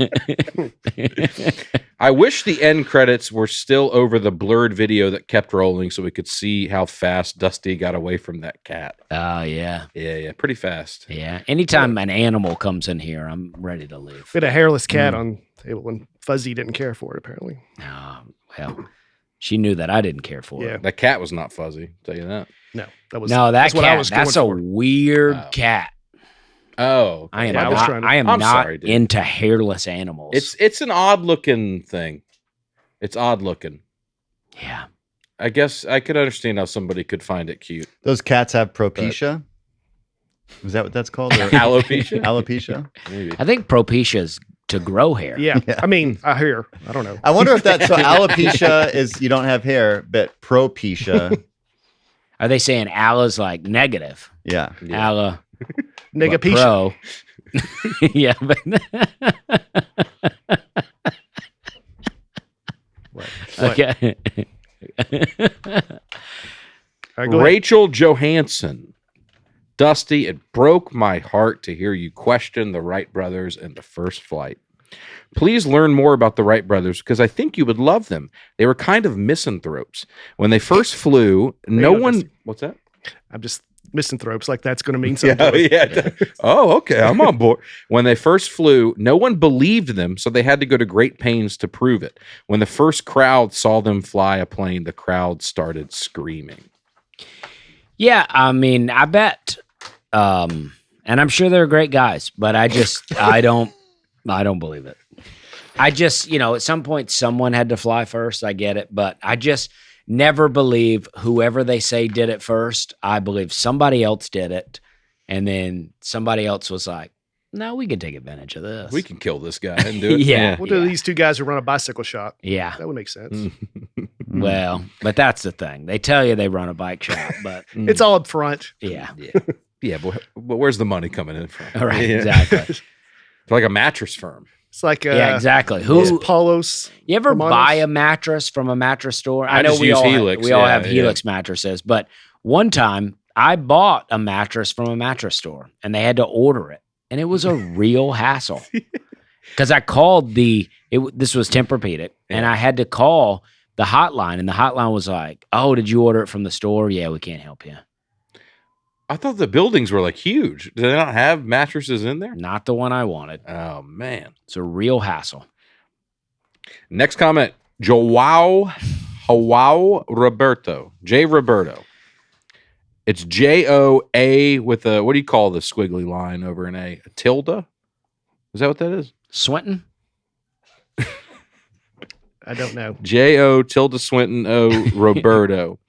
I wish the end credits were still over the blurred video that kept rolling so we could see how fast Dusty got away from that cat. Oh, yeah. Yeah, pretty fast. Yeah. Anytime an animal comes in here, I'm ready to leave. We had a hairless cat on the table when Fuzzy didn't care for it, apparently. Oh, well, she knew that I didn't care for Yeah. it. That cat was not fuzzy, I'll tell you that. No, that was No, that that's cat, what I was that's a going for. weird Oh. cat. Oh, I am Yeah, I was not, trying to- I am I'm not sorry, dude. into hairless animals. it's an odd looking thing. It's odd looking. yeah. I guess I could understand how somebody could find it cute. Those cats have propecia. Is that what that's called? Or Alopecia? alopecia? Maybe. I think propecia's to grow hair. Yeah. Yeah. I mean, I hear. I don't know. I wonder if that's so. Alopecia is you don't have hair, but propecia, Are they saying Alla's like negative? yeah. Yeah. Alla Nigga pro. Yeah, but What? okay. All right, go ahead. Rachel Johansson. Dusty, it broke my heart to hear you question the Wright brothers in the first flight. Please learn more about the Wright brothers because I think you would love them. They were kind of misanthropes. When they first flew, no are one... What's that? I'm just misanthropes. Like that's going to mean something. Yeah. Oh, okay. I'm on board. When they first flew, no one believed them, so they had to go to great pains to prove it. When the first crowd saw them fly a plane, the crowd started screaming. Yeah, I mean, I bet. And I'm sure they're great guys, but I don't believe it. I just, at some point someone had to fly first. I get it, but I just never believe whoever they say did it first. I believe somebody else did it. And then somebody else was like, no, we can take advantage of this. We can kill this guy and do it. Yeah. What do these two guys who run a bicycle shop? Yeah. That would make sense. Well, but that's the thing. They tell you they run a bike shop, but It's all up front. yeah. Yeah, but where's the money coming in from? All right, Yeah. exactly. It's like a mattress firm. It's like Yeah, exactly. Who's Who Paulos? you ever Romanos? buy a mattress from a mattress store? I know just we use all Helix. we all Yeah, have yeah. Helix mattresses, but one time I bought a mattress from a mattress store and they had to order it, and it was a real hassle because I called this was Tempur-Pedic, and Yeah. I had to call the hotline, and the hotline was like, "Oh, did you order it from the store? Yeah, we can't help you. I thought the buildings were like huge. Do they not have mattresses in there? Not the one I wanted. Oh man. It's a real hassle." Next comment. Joao Roberto. J. Roberto. It's J-O-A with a, what do you call the squiggly line over an A? A tilde? Is that what that is? Swinton? I don't know. J-O tilde Swinton O Roberto.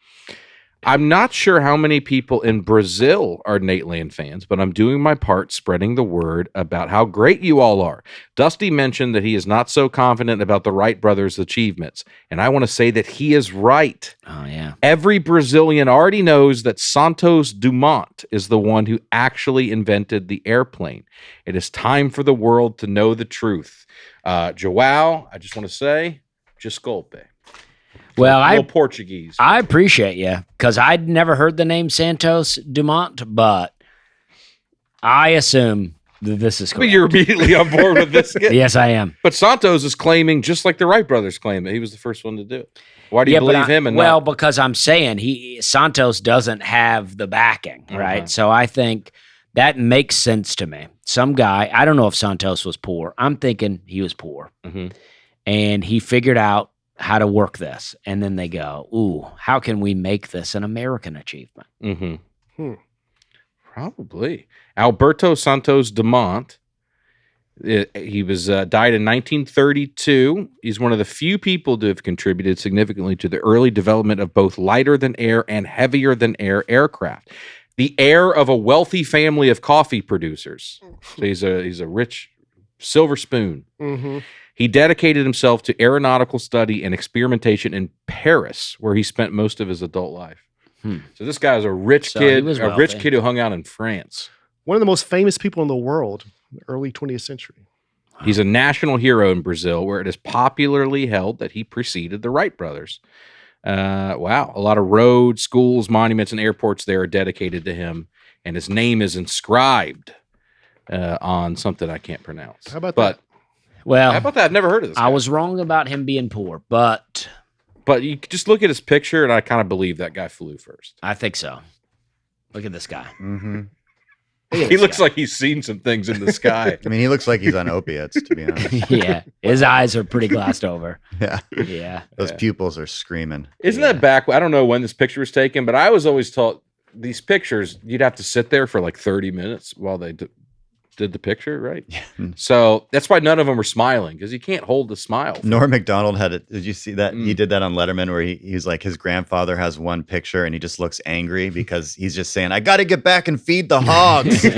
I'm not sure how many people in Brazil are Nateland fans, but I'm doing my part spreading the word about how great you all are. Dusty mentioned that he is not so confident about the Wright brothers' achievements, and I want to say that he is right. Oh yeah. Every Brazilian already knows that Santos Dumont is the one who actually invented the airplane. It is time for the world to know the truth. Joao, I just want to say, desculpe. Well, A little Portuguese. I appreciate you because I'd never heard the name Santos Dumont, but I assume that this is But correct. you're immediately on board with this. Yes, I am. But Santos is claiming, just like the Wright brothers claim, that he was the first one to do it. Why do you but believe him? And well, not? because I'm saying Santos doesn't have the backing, right? So I think That makes sense to me. Some guy, I don't know if Santos was poor. I'm thinking he was poor. Mhm. And he figured out how to work this. And then they go, ooh, how can we make this an American achievement? Mm-hmm. Probably. Alberto Santos Dumont. He was died in 1932. He's one of the few people to have contributed significantly to the early development of both lighter than air and heavier than air aircraft. The heir of a wealthy family of coffee producers. So he's a rich silver spoon. Mm-hmm. He dedicated himself to aeronautical study and experimentation in Paris, where he spent most of his adult life. So this guy is a rich So he kid, was a rich wealthy. kid who hung out in France. One of the most famous people in the world, in the early 20th century. He's a national hero in Brazil, where it is popularly held that he preceded the Wright brothers. Wow. A lot of roads, schools, monuments, and airports there are dedicated to him, and his name is inscribed on something I can't pronounce. How about but, Well, How about that? I've never heard of this I guy. was wrong about him being poor, but But you just look at his picture, and I kind of believe that guy flew first. I think so. Look at this guy. Mm-hmm. He looks like he's seen some things in the sky. I mean, he looks like he's on opiates, to be honest. Yeah. His eyes are pretty glassed over. Yeah. Yeah. Those pupils are screaming. Isn't that back? I don't know when this picture was taken, but I was always taught these pictures, you'd have to sit there for like 30 minutes while they did the picture, right? So that's why none of them were smiling, because you can't hold the smile. Norm Macdonald had it. Did you see that? Mm. He did that on Letterman where he was like, his grandfather has one picture and he just looks angry because he's just saying, I got to get back and feed the hogs. Yeah,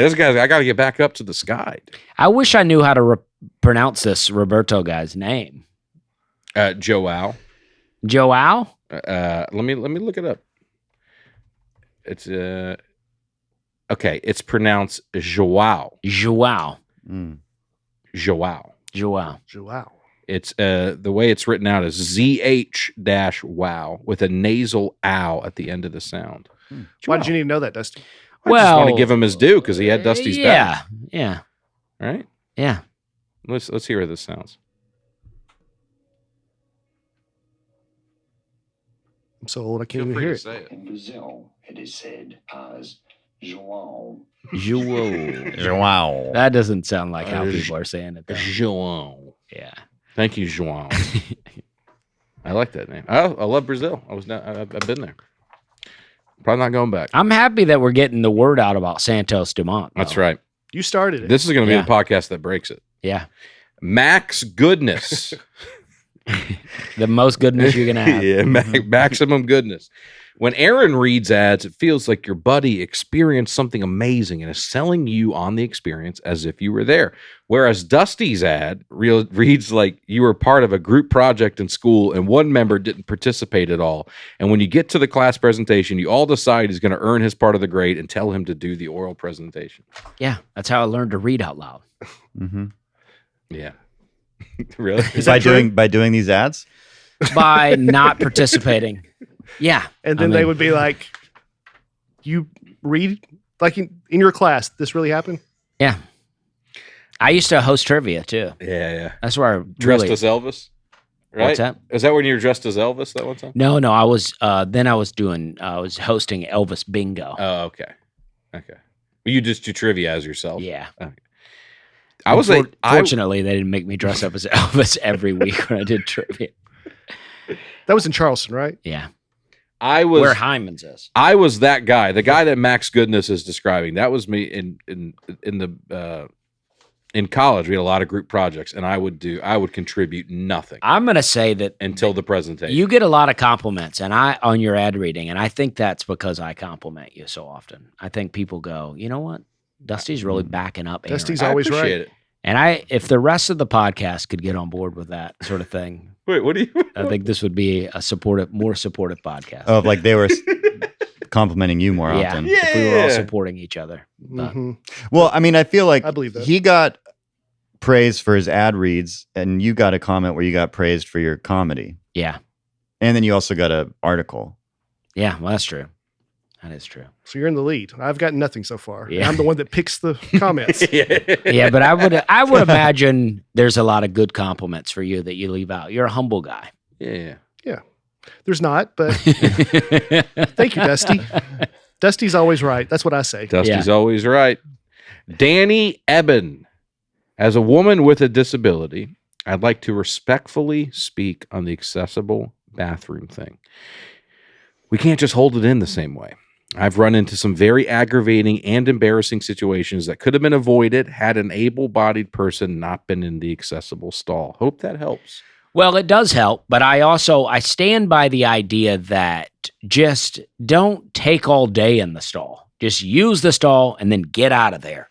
this guy's, I got to get back up to the sky. I wish I knew how to pronounce this Roberto guy's name. Joao. Joao? Let me look it up. It's okay. It's pronounced Joao. Joao. Mm. Joao. Joao. Wow. It's the way it's written out is ZH-wow with a nasal ow at the end of the sound. Why did you need to know that, Dusty? I just want to give him his due because he had Dusty's back. Yeah. Right? Yeah. Let's hear how this sounds. I'm so old I can't even hear it. say it. In Brazil, it is said as João. Joao. Wow. That doesn't sound like how people are saying it, though. Joao. Yeah. Thank you, Joao. I like that name. I love Brazil. I've been there. Probably not going back. I'm happy that we're getting the word out about Santos Dumont. though. That's right. You started it. This is going to be Yeah. the podcast that breaks it. Yeah. Max Goodness. The most goodness you can have. Yeah, maximum goodness. When Aaron reads ads, it feels like your buddy experienced something amazing and is selling you on the experience as if you were there. Whereas Dusty's ad reads like you were part of a group project in school and one member didn't participate at all. And when you get to the class presentation, you all decide he's going to earn his part of the grade and tell him to do the oral presentation. Yeah. That's how I learned to read out loud. Mm-hmm. Yeah. Really? By doing these ads? By not participating. Yeah. And then they would be like, you read, like in your class, this really happened? Yeah. I used to host trivia too. Yeah. That's where I Dressed really, as Elvis? Right? What's that? Is that when you were dressed as Elvis that one time? No, I was then I was hosting Elvis Bingo. Oh, okay. You just do trivia as yourself? Yeah. I was like, fortunately, they didn't make me dress up as Elvis every week when I did trivia. That was in Charleston, right? Yeah. where Hyman's is. I was that guy, the guy that Max Goodness is describing. That was me in college. We had a lot of group projects, and I would contribute nothing I'm going to say that until the presentation. you get a lot of compliments on your ad reading, and I think that's because I compliment you so often. I think people go, you know what? Dusty's really backing up Aaron. Dusty's I always appreciate right. it. And if the rest of the podcast could get on board with that sort of thing, Wait, what do you? I think this would be a more supportive podcast. Of like they were complimenting you more yeah, often. if we were all Yeah. supporting each other. But Mhm. Well, I mean, I feel like I believe that. he got praise for his ad reads, and you got a comment where you got praised for your comedy, yeah, and then you also got an article. well, that's true. That is true. So you're in the lead. I've got nothing so far. Yeah. I'm the one that picks the comments. Yeah, but I would imagine there's a lot of good compliments for you that you leave out. You're a humble guy. Yeah. There's not, but thank you, Dusty. Dusty's always right. That's what I say. Dusty's always right. Danny Eben. As a woman with a disability, I'd like to respectfully speak on the accessible bathroom thing. We can't just hold it in the same way. I've run into some very aggravating and embarrassing situations that could have been avoided had an able-bodied person not been in the accessible stall. Hope that helps. Well, it does help, but I stand by the idea that just don't take all day in the stall. Just use the stall and then get out of there.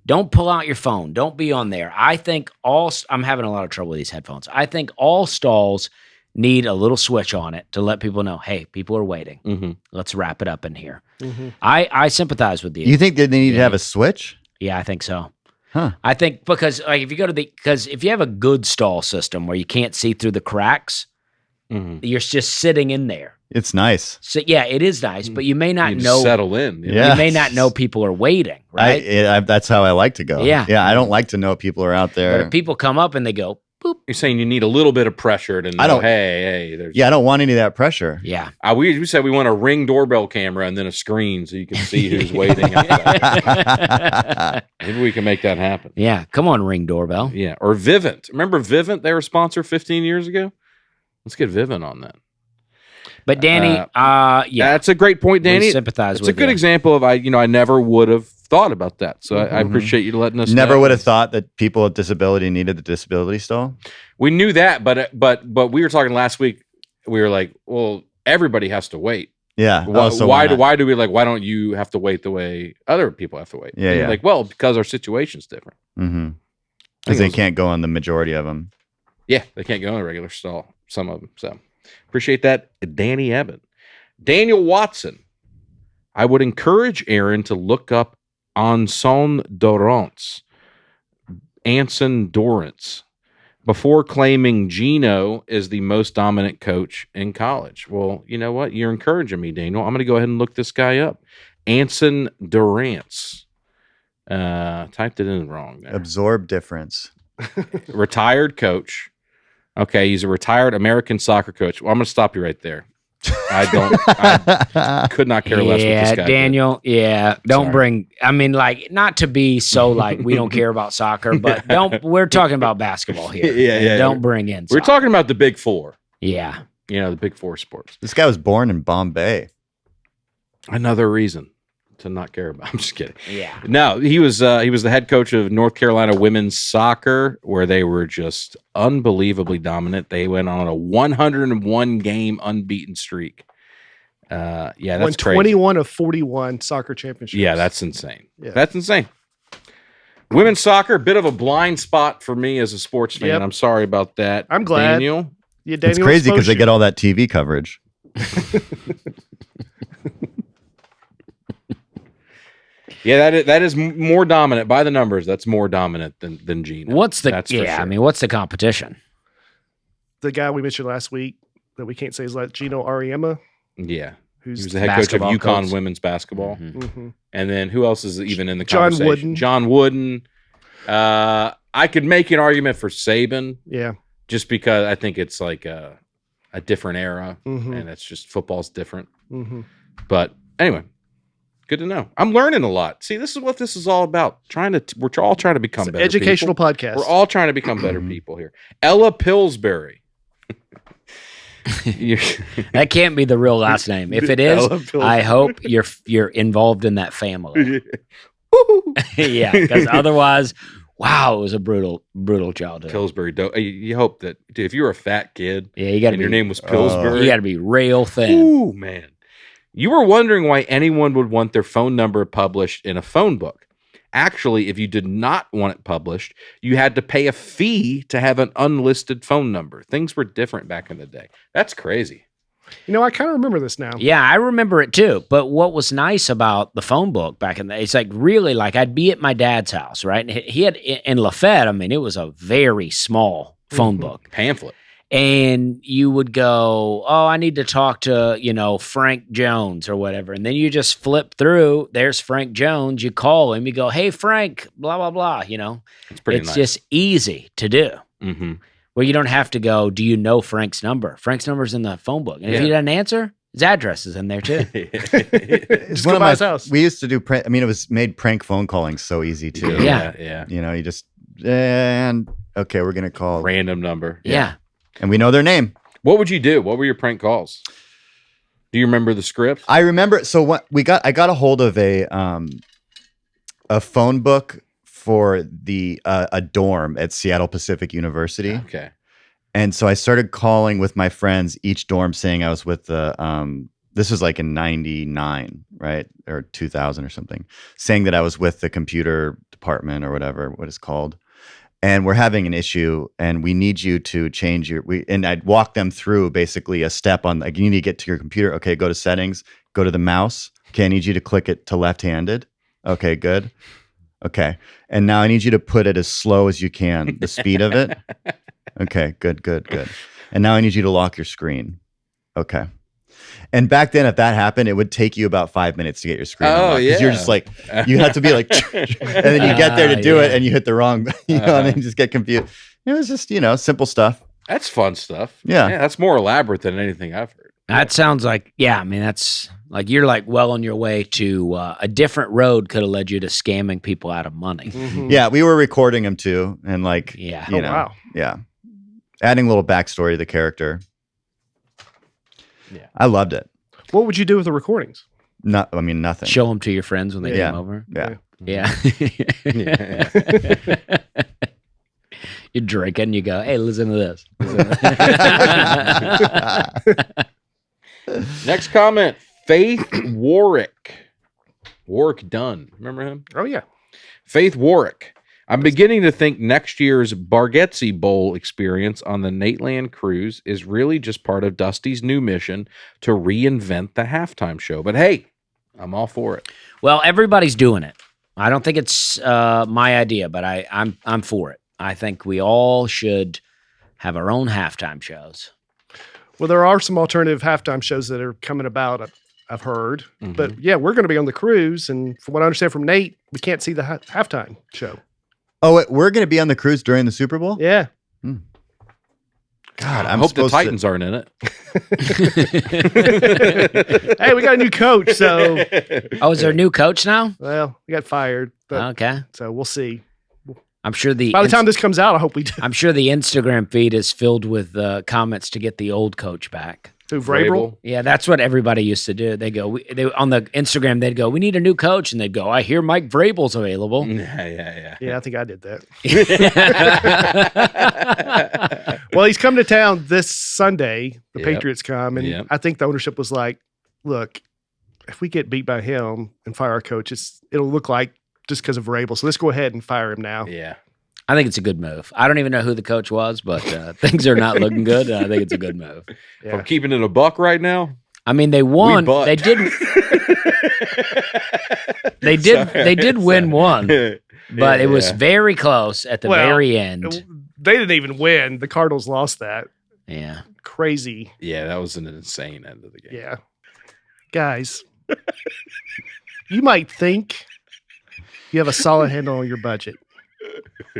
Don't pull out your phone. Don't be on there. I'm having a lot of trouble with these headphones. I think all stalls need a little switch on it to let people know, hey, people are waiting. Mm-hmm. Let's wrap it up in here. Mm-hmm. I sympathize with you. You think that they need to have a switch? Yeah, I think so. Huh. I think because like if you have a good stall system where you can't see through the cracks, you're just sitting in there. It's nice. So yeah, it is nice, but you may not know. Settle in. Yeah. You may not know people are waiting, right? That's how I like to go. Yeah. Yeah. I don't like to know people are out But there. if people come up and they go, boop. You're saying you need a little bit of pressure to know, I don't- hey, there's... Yeah, I don't want any of that pressure. Yeah. We said we want a Ring doorbell camera and then a screen so you can see who's waiting. Maybe we can make that happen. Yeah. Come on, Ring doorbell. Yeah. Or Vivint. Remember Vivint? They were a sponsor 15 years ago. Let's get Vivint on that. But Danny, yeah. That's a great point, Danny. We sympathize It's with a good you. example of I never would have thought about that. So I appreciate you letting us Never know. would have thought that people with disability needed the disability stall. We knew that, but we were talking last week. We were like, well, everybody has to wait. Yeah. Why do we why don't you have to wait the way other people have to wait? Yeah, And yeah. Like, well, because our situation's different. Mm-hmm. Because they can't go on the majority of them. Yeah, they can't go in a regular stall, some of them. So appreciate that, Danny Eben. Daniel Watson. I would encourage Aaron to look up Anson Dorrance before claiming Gino is the most dominant coach in college. Well, you know what? You're encouraging me, Daniel. I'm going to go ahead and look this guy up. Anson Dorrance. Typed it in wrong there. Absorb difference. Retired coach. Okay, he's a retired American soccer coach. Well, I'm going to stop you right there. I could not care less what this guy Daniel. Yeah, don't Sorry. bring. I mean, like, not to be so like we don't care about soccer, but we're talking about basketball here. Yeah. Don't bring in. We're soccer. talking about the big four. Yeah. You know, the big four sports. This guy was born in Bombay. Another reason to not care about. I'm just kidding. Yeah. No, he was the head coach of North Carolina women's soccer, where they were just unbelievably dominant. They went on a 101 game unbeaten streak. Yeah, that's Won crazy. 21 of 41 soccer championships. Yeah, that's insane. Yeah. That's insane. Women's soccer, a bit of a blind spot for me as a sports fan. Yep. I'm sorry about that. I'm glad. Daniel. Yeah, Daniel It's crazy because exposed they you. get all that TV coverage. Yeah, that is more dominant by the numbers. That's more dominant than Gino. What's the? That's for Yeah. sure. I mean, what's the competition? The guy we mentioned last week that we can't say is like Gino Ariema, Yeah. He who's was the head coach of basketball UConn coach. women's basketball. Mhm. Mhm. And then who else is even in the John conversation? Wooden. John Wooden. I could make an argument for Saban Yeah. just because I think it's like a different era Mhm. and it's just football's different. Mhm. But anyway, good to know. I'm learning a lot. See, this is what this is all about. We're all trying to become It's an better educational people. podcast. We're all trying to become better people here. Ella Pillsbury. You- That can't be the real last name. If it is, Ella Pillsbury. I hope you're involved in that family. Yeah, because otherwise, wow, it was a brutal childhood. Pillsbury. You hope that dude, if you were a fat kid Yeah, you got to and be. your name was Pillsbury, You got to be rail thin. ooh, man. You were wondering why anyone would want their phone number published in a phone book. Actually, if you did not want it published, you had to pay a fee to have an unlisted phone number. Things were different back in the day. That's crazy. You know, I kind of remember this now. Yeah, I remember it too. But what was nice about the phone book back in the, it's like really like I'd be at my dad's house, right? And he had in Lafayette. I mean, it was a very small phone book. Pamphlet. And you would go, oh, I need to talk to, Frank Jones or whatever. And then you just flip through. There's Frank Jones. You call him. You go, hey, Frank, blah, blah, blah. It's pretty It's nice. just easy to do. Mm-hmm. Where you don't have to go, do you know Frank's number? Frank's number's in the phone book. And if he Yeah. doesn't answer, His address is in there too. Just go by his house. We used to do prank. I mean, it was made prank phone calling so easy too. Yeah. You know, you just and okay, we're gonna call Random number. Yeah. and we know their name. What would you do? What were your prank calls? Do you remember the script? I remember. So what I got a hold of a phone book for a dorm at Seattle Pacific University. Okay. And so I started calling with my friends each dorm saying I was with the this was like in 99, right? Or 2000 or something, saying that I was with the computer department or whatever, what it's called. And we're having an issue and we need you to change and I'd walk them through basically a step on like, you need to get to your computer. Okay, go to settings, go to the mouse. Okay, I need you to click it to left-handed. Okay, good. Okay. And now I need you to put it as slow as you can, the speed of it. Okay, good. And now I need you to lock your screen. Okay. And back then, if that happened, it would take you about 5 minutes to get your screen unlocked. Because you're just like, you have to be like, and then you get there to do it and you hit the wrong, and then you just get confused. It was just, simple stuff. That's fun stuff. Yeah. That's more elaborate than anything I've heard. That sounds like, that's like you're like well on your way to a different road could have led you to scamming people out of money. Mhm. Yeah, we were recording them too. And like, Yeah. you know, wow. yeah. Adding a little backstory to the character. Yeah. I loved it. What would you do with the recordings? Nothing. Show them to your friends when they Yeah. came over. Yeah. Yeah. Yeah. You're drinking, you go, hey, listen to this. Next comment, Faith Warwick. Warwick Dunn. Remember him? Oh yeah. Faith Warwick. I'm beginning to think next year's Bargatze Bowl experience on the Nateland cruise is really just part of Dusty's new mission to reinvent the halftime show. But hey, I'm all for it. Well, everybody's doing it. I don't think it's my idea, but I'm for it. I think we all should have our own halftime shows. Well, there are some alternative halftime shows that are coming about. I've heard, Mhm. but yeah, we're going to be on the cruise, and from what I understand from Nate, we can't see the halftime show. Oh, wait, we're going to be on the cruise during the Super Bowl? Yeah. God, I hope the Titans aren't in it. Hey, we got a new coach, so Oh, is there a new coach now? well, we got fired, but Okay. so we'll see. I'm sure By the time this comes out, I hope we do. I'm sure the Instagram feed is filled with comments to get the old coach back. Who, Vrabel? Yeah, that's what everybody used to do. They go, they on the Instagram, they'd go, we need a new coach, and they'd go, I hear Mike Vrabel's available. Yeah. Yeah, I think I did that. Well, he's coming to town this Sunday. The Yep. Patriots come, and Yep. I think the ownership was like, "Look, if we get beat by him and fire our coach, it'll look like just because of Vrabel. So let's go ahead and fire him now." Yeah. I think it's a good move. I don't even know who the coach was, but things are not looking good. And I think it's a good move. If I'm keeping it a buck right now. I mean, they won. butt. They did. They did. Sorry. They did win one, but it was Yeah. very close at the Well, very end. They didn't even win. The Cardinals lost that. Yeah. Crazy. Yeah, that was an insane end of the game. Yeah. Guys, you might think you have a solid handle on your budget.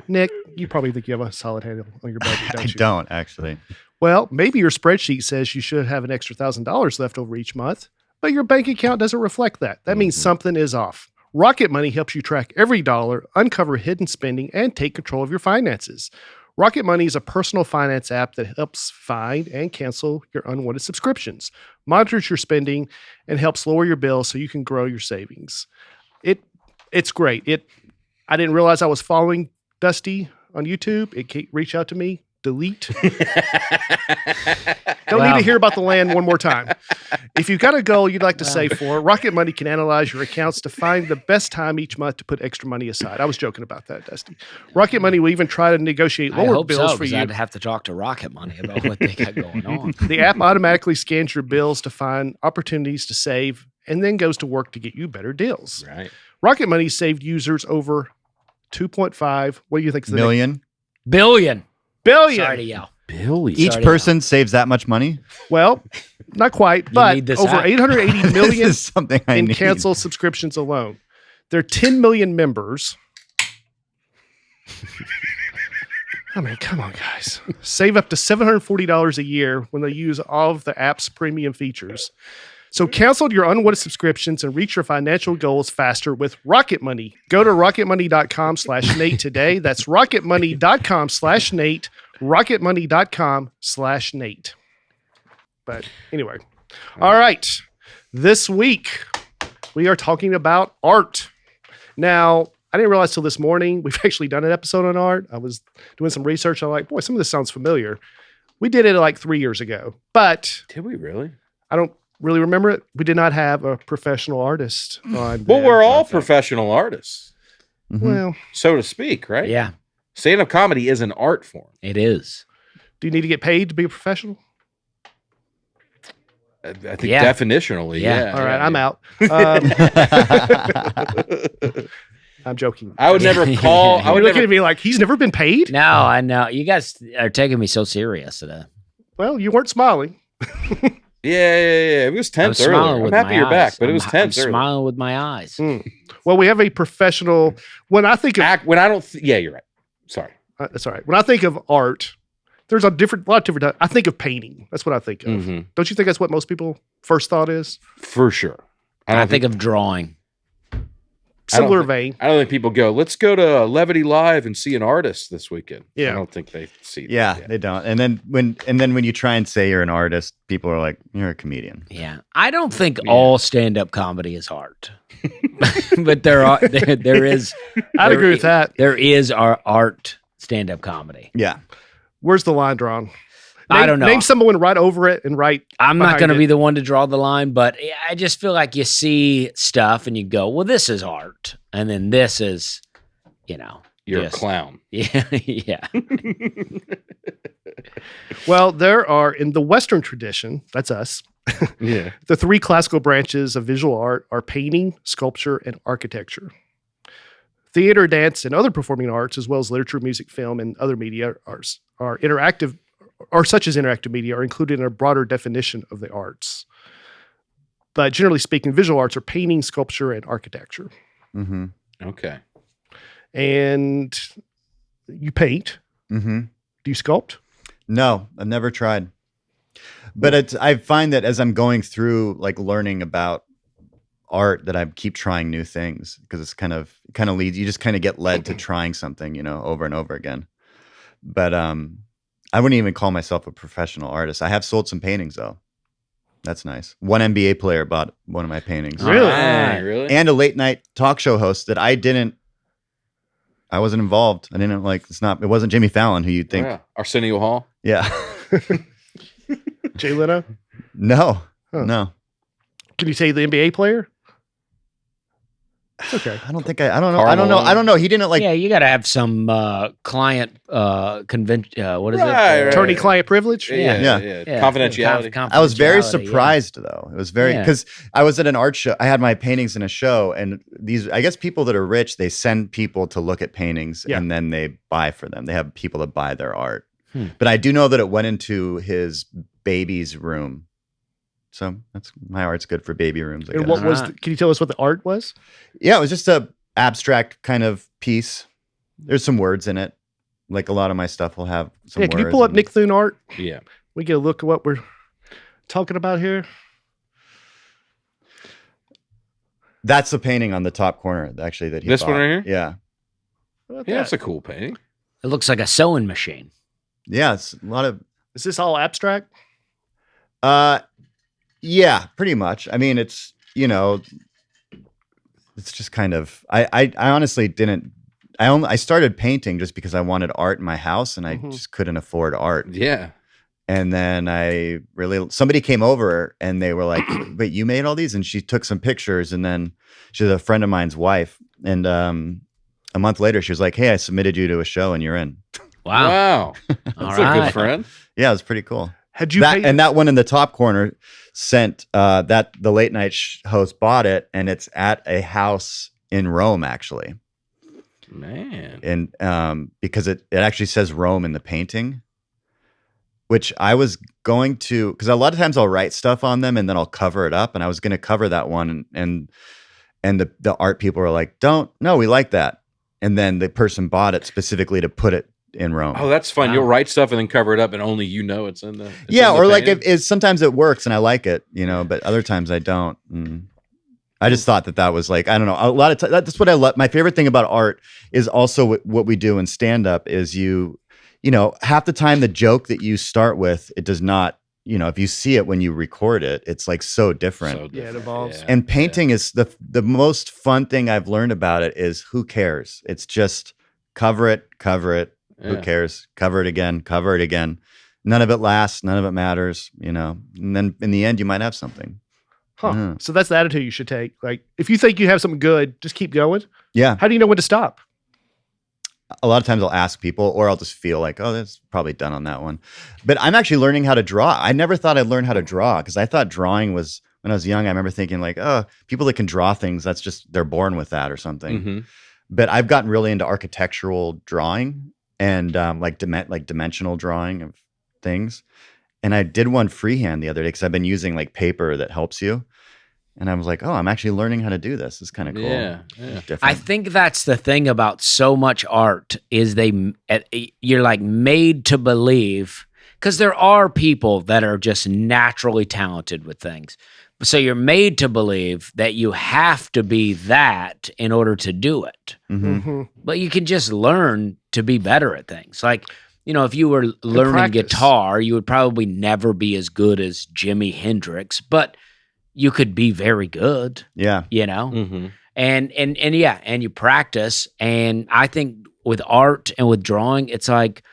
Nick, you probably think you have a solid handle on your budget, don't I you? don't, actually. Well, maybe your spreadsheet says you should have an extra $1,000 left over each month, but your bank account doesn't reflect that. That means something is off. Rocket Money helps you track every dollar, uncover hidden spending, and take control of your finances. Rocket Money is a personal finance app that helps find and cancel your unwanted subscriptions, monitors your spending, and helps lower your bills so you can grow your savings. It's great. I didn't realize I was following Dusty on YouTube. It reached out to me. Delete. Don't need to hear about the land one more time. If you've got a goal you'd like to save for, Rocket Money can analyze your accounts to find the best time each month to put extra money aside. I was joking about that, Dusty. Rocket Money will even try to negotiate I lower hope bills so, for because you. I'd have to talk to Rocket Money about what they got going on. The app automatically scans your bills to find opportunities to save and then goes to work to get you better deals. Right. Rocket Money saved users over 2.5. What do you think? Million. Billion. Billion. Sorry to yell. Billy. Each Sorry to person saves that much money? Well, not quite, need but this over app. 880 This million is something I in need. canceled subscriptions alone. There are 10 million members I mean, come on, guys. Save up to $740 a year when they use all of the app's premium features. So cancel your unwanted subscriptions and reach your financial goals faster with Rocket Money. Go to rocketmoney.com/Nate today. That's rocketmoney.com/Nate. rocketmoney.com/Nate. But anyway. All right. This week, we are talking about art. Now, I didn't realize till this morning, we've actually done an episode on art. I was doing some research. I'm like, boy, some of this sounds familiar. We did it like 3 years ago, but Did we really? I don't really remember it. We did not have a professional artist on. Well, we're all professional artists, Well, so to speak, right? Yeah, Stand-up comedy is an art form. it is. do you need to get paid to be a professional? I think Yeah. definitionally, Yeah. yeah. All right, yeah, I'm yeah. out. I'm joking. I would never call. I You're would looking never. at me like he's never been paid. No, I know. You guys are taking me so serious today. Well, you weren't smiling. Yeah. It was I'm tense smiling earlier. I'm with happy my you're back, eyes. but it was tense I'm earlier. smiling with my eyes. Well, we have a professional. When I think of When I don't. Yeah, you're right. Sorry. that's all right. When I think of art, there's a lot of different. I think of painting. That's what I think of. Mhm. Don't you think that's what most people first thought is? For sure. I think of drawing. Similar think- vein. I don't think people go, let's go to Levity Live and see an artist this weekend. Yeah. I don't think they see that. Yeah, they don't. And then when you try and say you're an artist, people are like, "You're a comedian." Yeah, I don't think all stand-up comedy is art, but there is. I'd agree with that. There is our art stand-up comedy. Yeah, Where's the line drawn? I don't know. Name someone right over it and right. I'm not behind going to it. be the one to draw the line, but I just feel like you see stuff and you go, "Well, this is art," and then this is, You're just- a clown. Yeah, yeah. Well, there are in the Western tradition. That's us. Yeah. The three classical branches of visual art are painting, sculpture, and architecture. Theater, dance, and other performing arts, as well as literature, music, film, and other media, are interactive, or such as interactive media, are included in a broader definition of the arts. But generally speaking, visual arts are painting, sculpture, and architecture. mm-hmm. Okay. And you paint. Mm-hmm. Do you sculpt? No, I've never tried. But I find that as I'm going through like learning about art, that I keep trying new things because it's kind of leads. You just kind of get led to trying something, over and over again. But I wouldn't even call myself a professional artist. I have sold some paintings though. That's nice. One NBA player bought one of my paintings. Really? Ah, really? And a late night talk show host that I wasn't involved. I didn't it wasn't Jimmy Fallon who you'd think. Yeah. Arsenio Hall. Yeah. Jay Leno? No. Huh. No. Can you say the NBA player? It's okay. I don't think I don't know. Karl I don't know. Malone. I don't know. He didn't Yeah, you got to have some client convention. What is Right, it? right. Attorney-client privilege? Yeah. Yeah. Confidentiality. I was very Confidentiality, yeah. surprised though. It was very Yeah. because I was at an art show. I had my paintings in a show, and these, I guess, people that are rich, they send people to look at paintings, Yeah. and then they buy for them. They have people that buy their art. Hmm. But I do know that it went into his baby's room, so that's my art's good for baby rooms. I And guess. what was? Alright. Can you tell us what the art was? Yeah, it was just a abstract kind of piece. There's some words in it. Like a lot of my stuff will have some Yeah, words. can you pull up and- Nick Thune art? Yeah. We get a look at what we're talking about here. That's the painting on the top corner, actually, that he This one bought. right here? Yeah. How about Yeah, that? that's a cool painting. It looks like a sewing machine. Yeah, it's a lot of Is this all abstract? yeah, pretty much. I mean, it's it's just kind of I honestly didn't I started painting just because I wanted art in my house and I Mhm. just couldn't afford art. Yeah. And then somebody came over and they were like, "Wait, you made all these?" And she took some pictures, and then she's a friend of mine's wife. And a month later, she was like, "Hey, I submitted you to a show and you're in." Wow. Wow. All That's a good right. friend. Yeah, it was pretty cool. Had you That, paid? and that one in the top corner sent that the late night host bought it, and it's at a house in Rome actually, Man. and because it actually says Rome in the painting, which I was going to, because a lot of times I'll write stuff on them and then I'll cover it up, and I was going to cover that one, and the art people were like, "Don't, no, we like that," and then the person bought it specifically to put it in Rome. Oh, that's fun. Wow. You'll write stuff and then cover it up, and only you know it's in the. It's yeah, in the or like painting? if sometimes it works and I like it, but other times I don't. I just thought that was like, I don't know. A lot of that's what I love. My favorite thing about art is also what we do in stand up is half the time the joke that you start with, it does not, if you see it when you record it, it's like so different. So Yeah, it evolves. Yeah. And painting is the most fun thing I've learned about it is who cares? It's just cover it. Yeah. Who cares? Cover it again. None of it lasts. None of it matters, and then in the end, you might have something. Huh. Yeah. So that's the attitude you should take. Like, if you think you have something good, just keep going. Yeah. How do you know when to stop? A lot of times I'll ask people or I'll just feel like, oh, that's probably done on that one. But I'm actually learning how to draw. I never thought I'd learn how to draw because I thought drawing was, when I was young, I remember thinking like, oh, people that can draw things, that's just, they're born with that or something. Mm-hmm. But I've gotten really into architectural drawing and like dimensional drawing of things. And I did one freehand the other day because I've been using like paper that helps you. And I was like, oh, I'm actually learning how to do this. It's kind of cool. Yeah. Different. I think that's the thing about so much art is you're like made to believe, because there are people that are just naturally talented with things. So you're made to believe that you have to be that in order to do it. Mhm. Mm-hmm. But you can just learn to be better at things. Like, if you were learning practice. guitar, you would probably never be as good as Jimi Hendrix, but you could be very good, Yeah. Mm-hmm. and you practice. And I think with art and with drawing, it's like,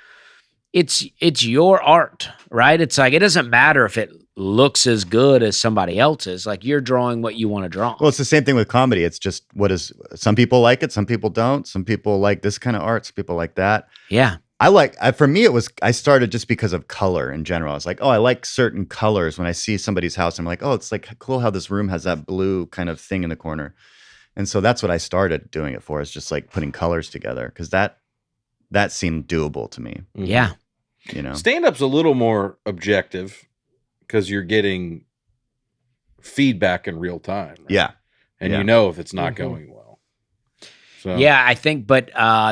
it's your art, right? It's like, it doesn't matter if it looks as good as somebody else's. Like, you're drawing what you want to draw. Well, it's the same thing with comedy. It's just some people like it, some people don't. Some people like this kind of art, some people like that. Yeah. For me, I started just because of color in general. I was like, oh, I like certain colors. When I see somebody's house, I'm like, oh, it's like cool how this room has that blue kind of thing in the corner. And so that's what I started doing it for, is just like putting colors together, because that seemed doable to me. Mm-hmm. Yeah. Stand-up's a little more objective because you're getting feedback in real time. Right? Yeah. And Yeah. you know if it's not Mm-hmm. going well. So, Yeah, I think, but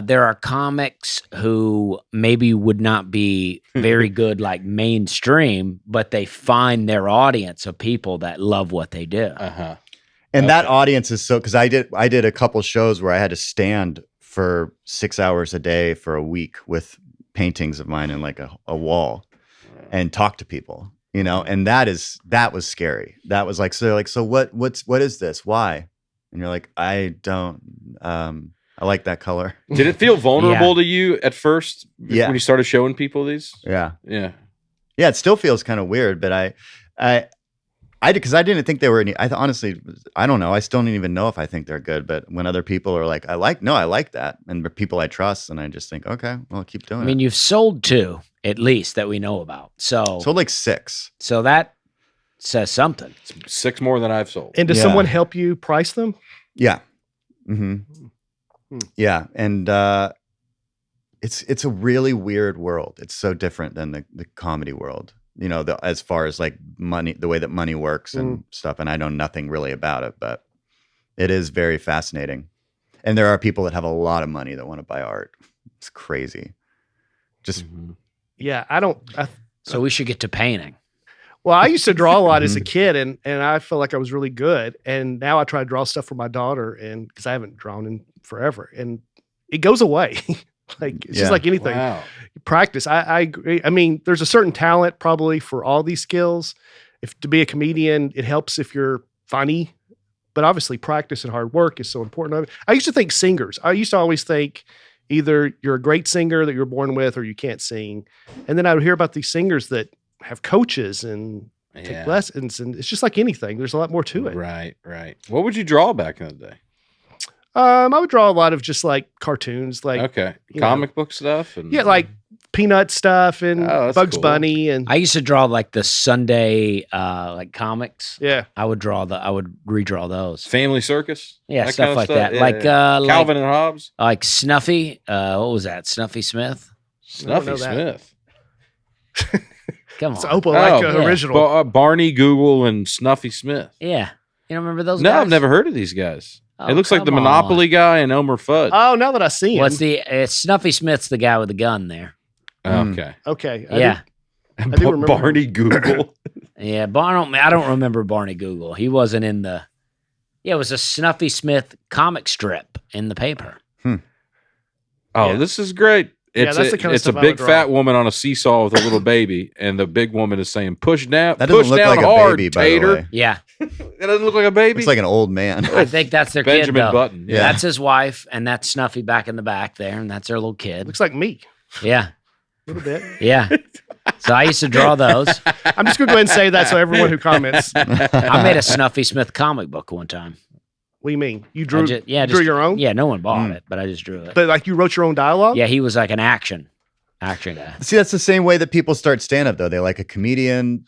there are comics who maybe would not be very good, like mainstream, but they find their audience of people that love what they do. Uh-huh. And that Okay. audience is because I did a couple shows where I had to stand for 6 hours a day for a week with paintings of mine in like a wall and talk to people, and that was scary. That was like, so what is this? Why? And you're like, I don't, I like that color. Did it feel vulnerable to you at first Yeah. when you started showing people these? Yeah. Yeah. Yeah. It still feels kind of weird, but because I didn't think they were any, honestly, I don't know. I still don't even know if I think they're good, but when other people are like, I like that. And people I trust. And I just think, okay, well, keep doing I mean, it. you've sold 2 at least that we know about. So Sold like 6. that says something. It's 6 more than I've sold. And does Yeah. someone help you price them? Yeah. Mm-hmm. Hmm. Yeah. And it's a really weird world. It's so different than the comedy world, as far as like money, the way that money works and stuff. And I know nothing really about it, but it is very fascinating. And there are people that have a lot of money that want to buy art. It's crazy. Just, Mhm. Yeah, I don't. So we should get to painting. Well, I used to draw a lot as a kid, and I felt like I was really good. And now I try to draw stuff for my daughter, and because I haven't drawn in forever, and it goes away. Like, it's Yeah. just like anything. Wow. You practice. I agree. I mean, there's a certain talent probably for all these skills. If to be a comedian, it helps if you're funny, but obviously practice and hard work is so important. I used to think singers. I used to always think either you're a great singer that you're born with, or you can't sing. And then I would hear about these singers that have coaches and Yeah. take lessons, and it's just like anything. There's a lot more to it. Right. What would you draw back in the day? I would draw a lot of just like cartoons, like Okay. you Comic book stuff? And yeah, like Peanut stuff and Oh, that's Bugs cool. Bunny, and I used to draw like the Sunday like comics. yeah. I would redraw those. Family Circus? Yeah, That stuff kind of like that. Yeah, Like yeah. Calvin and Hobbes? like Snuffy. What was that? Snuffy Smith. Snuffy know that. Smith. Come It's on. Opalika yeah. original. Barney Google and Snuffy Smith. Yeah. You don't remember those No, guys? I've never heard of these guys. It looks like the come on. Monopoly guy and Elmer Fudd. Oh, now that I see him. What's the Snuffy Smith's the guy with the gun there? Okay. Okay. Yeah. I do remember Barney Google. Yeah, I don't remember Barney Google. He wasn't in the. Yeah, it was a Snuffy Smith comic strip in the paper. Oh, Yeah. this is great. Yeah, that's the kind of it's a stuff I big would draw. fat woman on a seesaw with a little baby, and the big woman is saying, "Push down, That push doesn't look down like hard, a baby, by the tater." way. Yeah, It doesn't look like a baby. It's like an old man. I think that's their Benjamin kid, though. Button. Yeah. That's his wife, and that's Snuffy back in the back there, and that's their little kid. Looks like me Yeah, a little bit. yeah. So I used to draw those. I'm just going to go ahead and say that so everyone who comments. What I made a Snuffy Smith comic book one time. do you mean? You drew, Drew your own? Yeah, no one bought it, but I just drew it. But like you wrote your own dialogue? Yeah, he was like an action guy. See, that's the same way that people start stand-up, though. They like a comedian.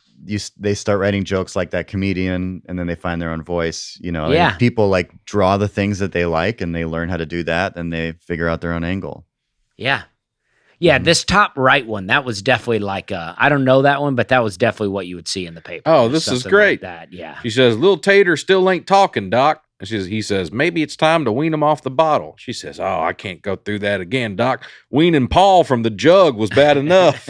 They start writing jokes like that comedian, and then they find their own voice. And Yeah. people like draw the things that they like, and they learn how to do that, and they figure out their own angle. Yeah. Yeah, this top right one, that was definitely like I don't know that one, but that was definitely what you would see in the paper. Oh, or this is something great. Like that, yeah. She says, "Little Tater still ain't talking, Doc." And he says, "Maybe it's time to wean him off the bottle." She says, "Oh, I can't go through that again, Doc. Weaning Paul from the jug was bad enough."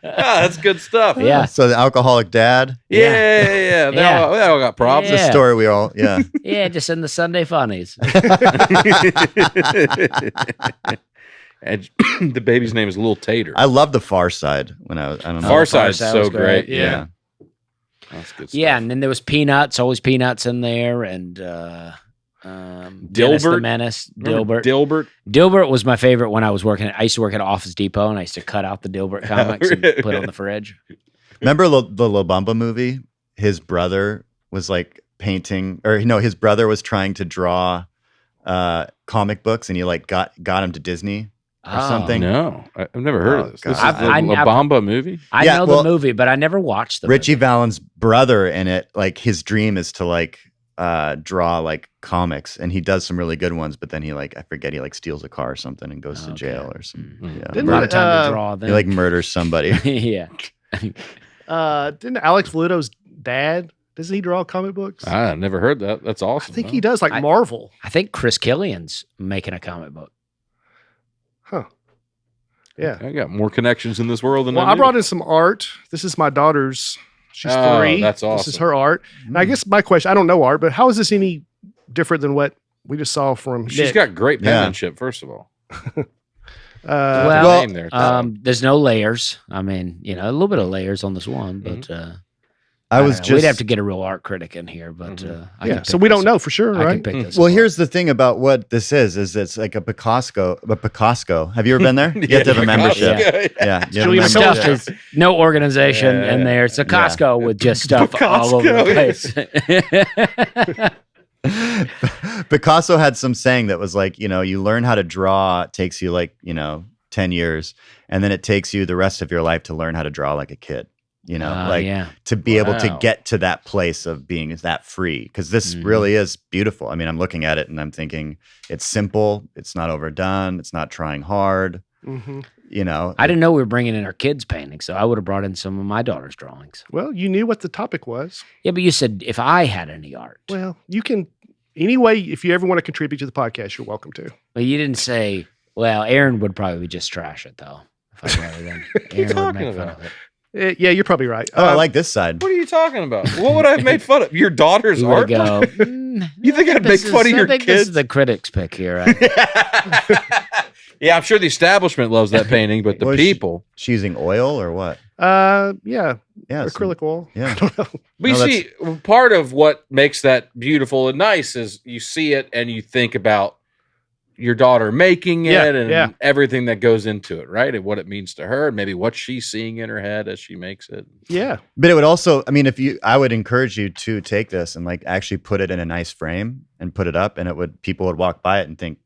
That's good stuff. Yeah. So the alcoholic dad. Yeah. They all got problems. Yeah. The story we all, yeah. Yeah, just in the Sunday funnies. And the baby's name is Little Tater. I love the Far Side when I don't know. Far Side's Side so was great. great. Yeah. That's good stuff. Yeah, and then there was Peanuts, always Peanuts in there, and Dennis the Dilbert? Menace, Remember Dilbert. Dilbert. Dilbert was my favorite when I was working. I used to work at Office Depot, and I used to cut out the Dilbert comics and put it on the fridge. Remember the La Bamba movie? His brother was like painting, or his brother was trying to draw comic books, and he like got him to Disney or something. No, I've never heard of this. God. This is I've- the I- La Bamba movie. I Yeah, know well, the movie, but I never watched the Richie movie. Valens' brother in it, like his dream is to like draw like comics, and he does some really good ones, but then he like, I forget, he like steals a car or something and goes to jail or something. Mm. Yeah. Didn't A lot it, of time to draw. He Then. like murders somebody. yeah. Didn't Alex Valuto's dad, doesn't he draw comic books? I never heard that. That's I awesome. think he does, like Marvel. I think Chris Killian's making a comic book. Huh. Yeah. I got more connections in this world than Well, I I knew. brought in some art. This is my daughter's. She's Oh, 3. that's This is awesome. her art. And I guess my question, I don't know art, but how is this any different than what we just saw from She's Nick? got great Yeah. penmanship, first of all. Well, Name there. there's no layers. I mean, a little bit of layers on this one, but I was don't know. We'd just have to get a real art critic in here, but I yeah, can so pick we this don't know for sure, I can right? pick this. well, apart. here's the thing about what this is it's like a Picasso. Have you ever been there? You have to have a membership. Yeah. you have a Julian membership. stuff is no organization in there. It's a Costco with just stuff all over the place. Picasso had some saying that was like, you learn how to draw, it takes you like, 10 years, and then it takes you the rest of your life to learn how to draw like a kid. Yeah. To be able to Wow. get to that place of being that free, because this really is beautiful. I mean, I'm looking at it and I'm thinking it's simple, it's not overdone, it's not trying hard. Mm-hmm. I didn't know we were bringing in our kids' paintings, so I would have brought in some of my daughter's drawings. Well, you knew what the topic was. Yeah, but you said if I had any art. Well, you can, anyway, if you ever want to contribute to the podcast, you're welcome to. Well, you didn't say, well, Aaron would probably just trash it, though. If I brought it in. Aaron would talking make fun about? of it. Yeah, you're probably right. Oh, I like this side. What are you talking about? What would I have made fun of? Your daughter's You would art? go, You think I'd make fun of your I think this is kids? the critics' pick here. Right? Yeah, I'm sure the establishment loves that painting, but the Was people. She using oil or what? Yeah, Yeah. acrylic oil. Yeah. I don't know. We No, see part of what makes that beautiful and nice is you see it and you think about your daughter making it Yeah, and yeah. everything that goes into it, right? And what it means to her, and maybe what she's seeing in her head as she makes it. Yeah. But it would also, I mean, I would encourage you to take this and like actually put it in a nice frame and put it up, and people would walk by it and think,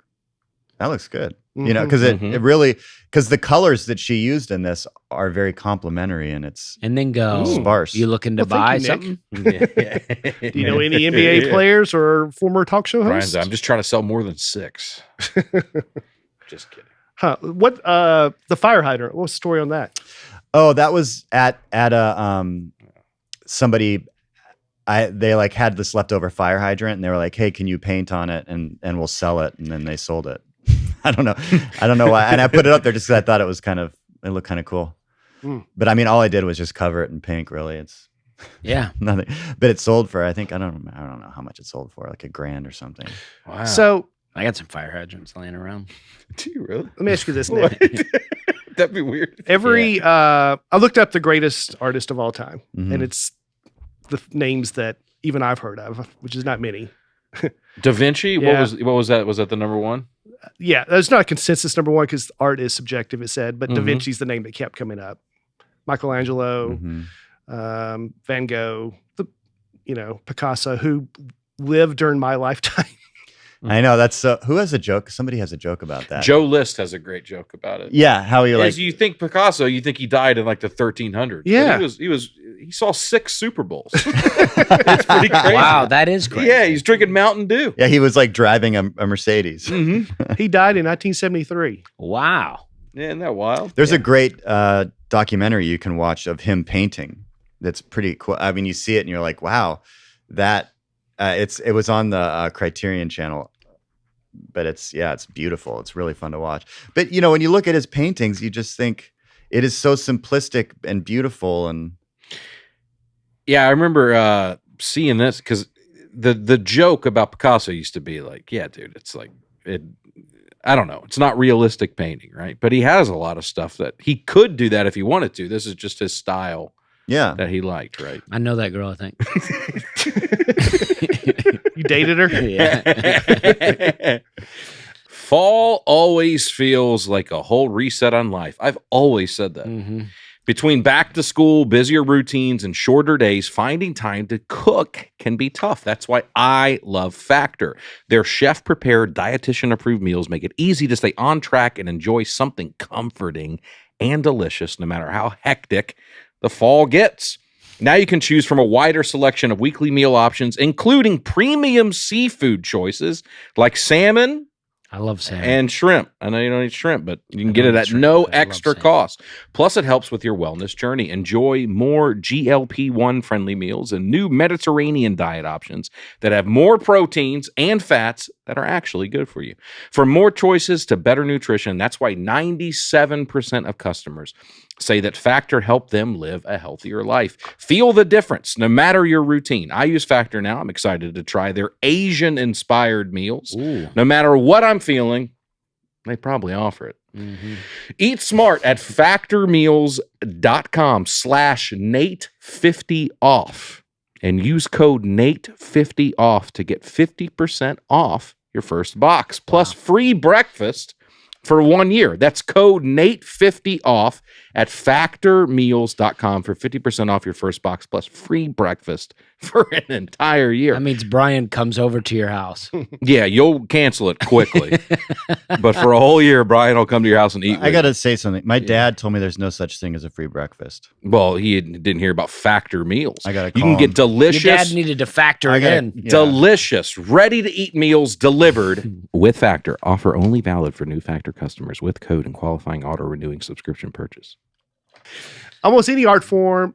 that looks good. Because it really, because the colors that she used in this are very complimentary, and it's And then go, sparse. you looking to Well, buy thank you, something? Do you know any NBA players or former talk show hosts? Brian's, I'm just trying to sell more than 6. Just kidding. Huh. What, the fire hydrant, what's the story on that? Oh, that was at a somebody they like had this leftover fire hydrant, and they were like, "Hey, can you paint on it, and we'll sell it?" And then they sold it. I don't know why. And I put it up there just because I thought it looked kind of cool. But I mean, all I did was just cover it in pink. Really, it's nothing. But it sold for, I think, I don't know how much it sold for, like $1,000 or something. Wow. So I got some fire hydrants laying around. Do you really? let me ask you this, Nick. That'd be weird. I looked up the greatest artist of all time, Mhm. and it's the names that even I've heard of, which is not many. Da Vinci. Yeah. What was that? Was that the number one? Yeah, there's not a consensus number one because art is subjective, it said, but Da Mhm. Vinci's the name that kept coming up. Michelangelo, Mhm. Van Gogh, Picasso, who lived during my lifetime. I know that's who has a joke? Somebody has a joke about that. Joe List has a great joke about it. Yeah, how he like As you think Picasso, you think he died in like the 1300s. but Yeah. he saw 6 Super Bowls. It's pretty crazy. Wow, that is crazy. Yeah, he's drinking Mountain Dew. yeah, he was like driving a Mercedes. Mm-hmm. He died in 1973. Wow. Yeah, isn't that wild? There's a great documentary you can watch of him painting. That's pretty cool. I mean, you see it and you're like, wow, that it was on the Criterion channel, but it's beautiful. It's really fun to watch. But when you look at his paintings, you just think it is so simplistic and beautiful. And Yeah, I remember seeing this because the joke about Picasso used to be like, yeah, dude, it's like it. I don't know. It's not realistic painting, right? But he has a lot of stuff that he could do that if he wanted to. This is just his style yeah, that he liked, right? I know that girl, I think. You dated her? Yeah. Fall always feels like a whole reset on life. I've always said that. Mm-hmm. Between back to school, busier routines, and shorter days, finding time to cook can be tough. That's why I love Factor. Their chef-prepared, dietitian-approved meals make it easy to stay on track and enjoy something comforting and delicious, no matter how hectic the fall gets. Now you can choose from a wider selection of weekly meal options, including premium seafood choices like salmon, I love salmon. and shrimp. I know you don't eat shrimp, but you can I get don't it eat at shrimp, no but I love extra salmon. cost. Plus, it helps with your wellness journey. Enjoy more GLP-1 friendly meals and new Mediterranean diet options that have more proteins and fats that are actually good for you. For more choices to better nutrition, that's why 97% of customers say that Factor helped them live a healthier life. Feel the difference, no matter your routine. I use Factor now. I'm excited to try their Asian-inspired meals. Ooh. No matter what I'm feeling, they probably offer it. Mm-hmm. Eat smart at factormeals.com/Nate50off and use code Nate50off to get 50% off your first box plus free breakfast for 1 year. That's code Nate50off at factormeals.com for 50% off your first box plus free breakfast for an entire year. That means Brian comes over to your house. Yeah, you'll cancel it quickly. But for a whole year, Brian will come to your house and eat. I got to say something. My dad told me there's no such thing as a free breakfast. Well, he didn't hear about Factor meals. I gotta You call can get him. delicious, Your dad needed to factor it in. Yeah. delicious, ready-to-eat meals delivered with Factor. Offer only valid for new Factor customers with code and qualifying auto-renewing subscription purchase. Almost any art form,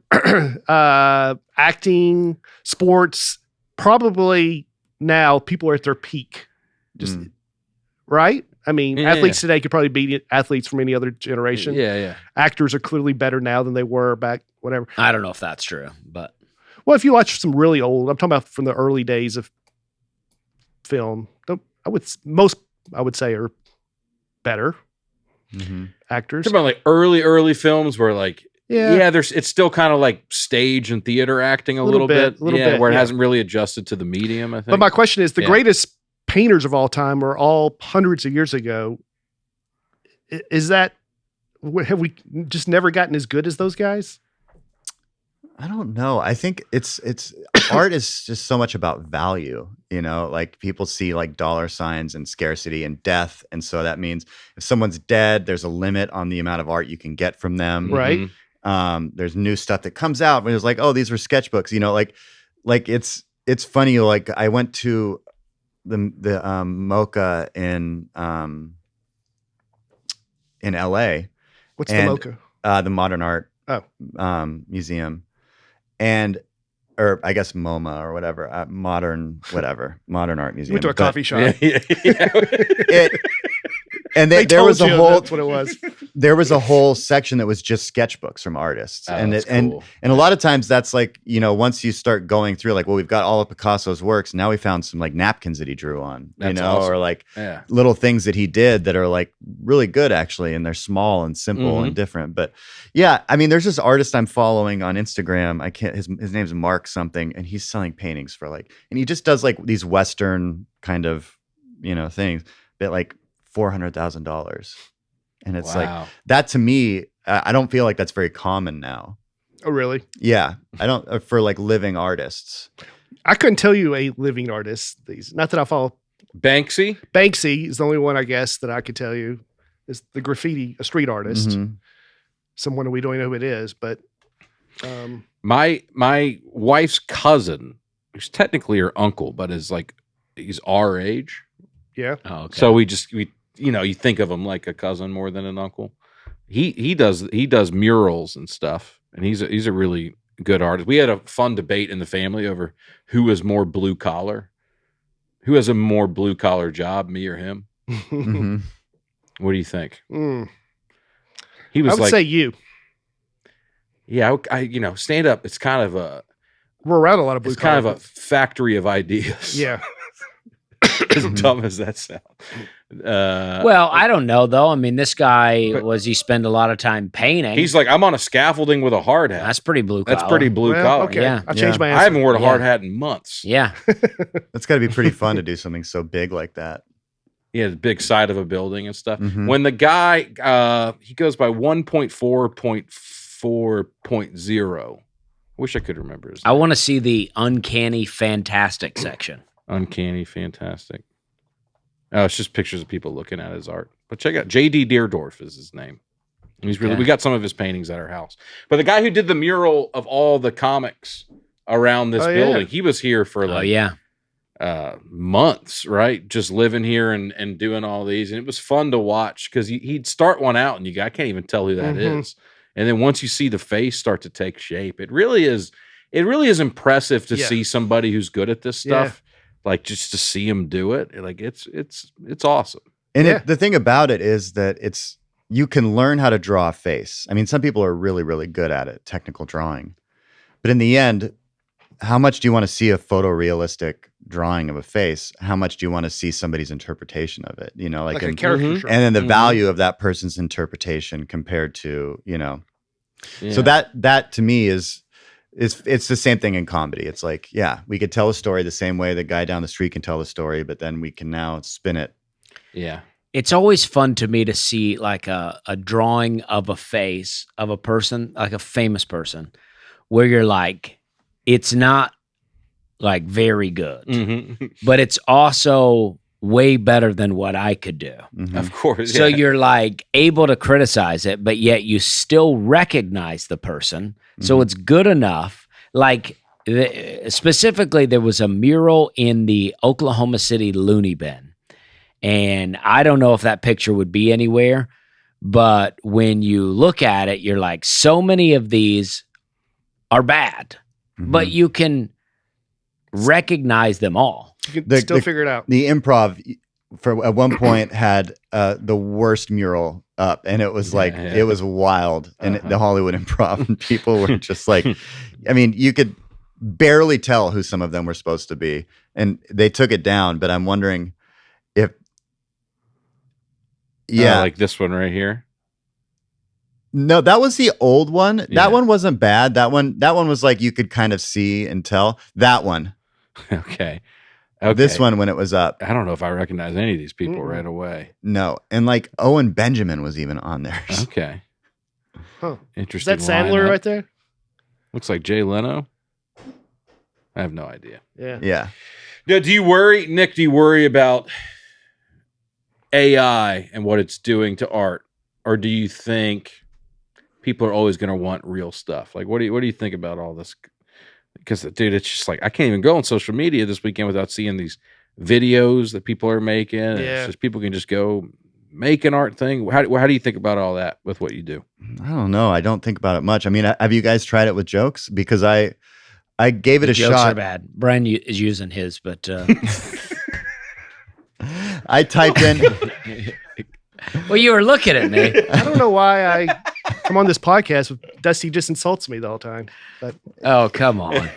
acting, sports, probably now people are at their peak. Just right? I mean, Yeah. athletes today could probably beat athletes from any other generation. Yeah. Actors are clearly better now than they were back, whatever. I don't know if that's true, but Well, if you watch some really old, I'm talking about from the early days of film, I would say are better Mm-hmm. actors. Talking about like early films where like Yeah. it's still kind of like stage and theater acting a little bit, little bit, where it yeah. hasn't really adjusted to the medium. I think. But my question is, the Yeah. greatest painters of all time are all hundreds of years ago. Is that, have we just never gotten as good as those guys? I don't know. I think it's art is just so much about value, like people see like dollar signs and scarcity and death. And so that means if someone's dead, there's a limit on the amount of art you can get from them. Right. Mhm. There's new stuff that comes out when it's like, oh, these were sketchbooks, like it's funny. Like I went to the MoCA in LA, What's and, the MoCA? the Modern Art Oh. Museum. And or I guess MoMA or whatever, modern art museum. Went to a But coffee shop. it- and They there told was a you whole that's what it was. there was a whole section that was just sketchbooks from artists. Oh, and that's and cool. a lot of times that's like, once you start going through, like, well, we've got all of Picasso's works. Now we found some like napkins that he drew on, That's awesome. or like Yeah. little things that he did that are like really good actually. And they're small and simple and different. But yeah, I mean, there's this artist I'm following on Instagram. His name's Mark something, and he's selling paintings for like, and he just does like these Western kind of, things that like $400,000. And it's like that to me, I don't feel like that's very common now. Oh, really? Yeah. I don't, for like living artists. I couldn't tell you a living artist. Not that I follow. Banksy. Banksy is the only one, I guess, that I could tell you is the graffiti, a street artist. Mhm. Someone we don't know who it is, but My wife's cousin, who's technically her uncle, but he's our age. yeah. Oh, okay. So we you think of him like a cousin more than an uncle. He does murals and stuff, and he's a really good artist. We had a fun debate in the family over who is more blue collar, who has a more blue collar job, me or him. Mhm. What do you think? Mm. He I was would like, say you. yeah, I stand up. It's kind of We're around a lot of blue it's kind of collar a factory of ideas. Yeah. As dumb as that sounds. Well, I don't know though. I mean, this guy he spend a lot of time painting. He's like, I'm on a scaffolding with a hard hat. That's pretty blue collar. That's pretty blue Well, collar. okay. Yeah. I changed my I answer. haven't worn a hard Yeah. hat in months. Yeah. That's got to be pretty fun to do something so big like that. Yeah, the big side of a building and stuff. Mhm. When the guy, he goes by 1.4.4.0. Wish I could remember his I name. want to see the uncanny fantastic section. Uncanny Fantastic. Oh, it's just pictures of people looking at his art. But check out J.D. Deerdorf is his name. He's really. Okay. We got some of his paintings at our house. But the guy who did the mural of all the comics around this Oh, yeah. building, he was here for Oh like yeah. months, right? Just living here and doing all these, and it was fun to watch because he'd start one out, and I can't even tell who that is. And then once you see the face start to take shape, it really is impressive to Yeah. see somebody who's good at this stuff. Like just to see him do it, like it's awesome. And Yeah. the thing about it is that you can learn how to draw a face. I mean, some people are really, really good at it, technical drawing. But in the end, how much do you want to see a photorealistic drawing of a face? How much do you want to see somebody's interpretation of it? Like a and caricature. then the Mhm. value of that person's interpretation compared to, Yeah. So that to me is it's the same thing in comedy. It's like, yeah, we could tell a story the same way the guy down the street can tell the story, but then we can now spin it. yeah. It's always fun to me to see like a drawing of a face of a person, like a famous person, where you're like, it's not like very good, Mhm. but it's also way better than what I could do. Mhm. Of course. So yeah. you're like able to criticize it, but yet you still recognize the person. So it's good enough. Like specifically, there was a mural in the Oklahoma City Looney Bin. And I don't know if that picture would be anywhere, but when you look at it, you're like, so many of these are bad, but you can recognize them all. You can The- still the- figure it out. The improv at one point had the worst mural up, and it was like Yeah. it was wild. And the Hollywood Improv, and people were just like, I mean, you could barely tell who some of them were supposed to be, and they took it down. But I'm wondering if, like this one right here. no, that was the old one. Yeah. That one wasn't bad. That one was like you could kind of see and tell. That one, Okay. this one when it was up. I don't know if I recognize any of these people Mm-mm. right away. No, and like Owen Benjamin was even on there. Okay. Huh. Is Interesting. that Sandler lineup. right there? Looks like Jay Leno. I have no idea. Yeah. Yeah. Now, do you worry, Nick? Do you worry about AI and what it's doing to art, or do you think people are always going to want real stuff? Like, what do you think about all this? Because, dude, it's just like I can't even go on social media this weekend without seeing these videos that people are making. And Yeah. It's just people can just go make an art thing. How do you think about all that with what you do? I don't know. I don't think about it much. I mean, have you guys tried it with jokes? Because I I gave it a Jokes are shot. bad. Brian is using his, but I typed in. well, you were looking at me. I don't know why I come on this podcast with Dusty just insults me the whole time. But Oh, come on.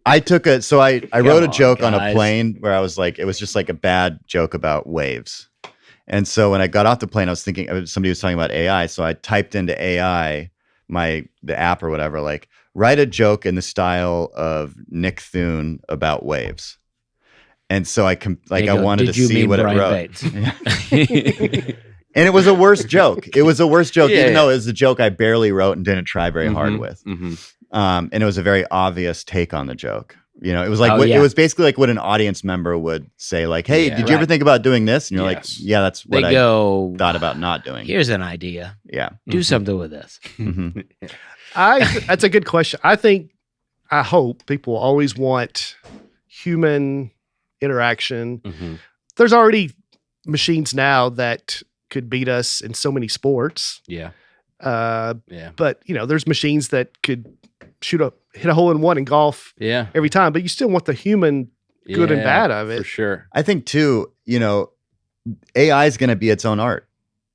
I took a so I wrote a on, joke on a guys. plane where I was like, it was just like a bad joke about waves. And so when I got off the plane, I was thinking somebody was talking about AI. So I typed into AI, the app or whatever, like write a joke in the style of Nick Thune about waves. And so I wanted to see what it wrote. And it was a worse joke. It was a worse joke, even though it was a joke I barely wrote and didn't try very hard with. And it was a very obvious take on the joke. You know, it was like it was basically like what an audience member would say, like, "Hey, did you ever think about doing this?" And you're like, "Yeah, that's what I thought about not doing." Here's an idea. Yeah, Do something with this. that's a good question. I hope people always want human interaction. There's already machines now that could beat us in so many sports. Yeah. But there's machines that could hit a hole in one in golf every time, but you still want the human good and bad of it. For sure. I think too, AI is going to be its own art.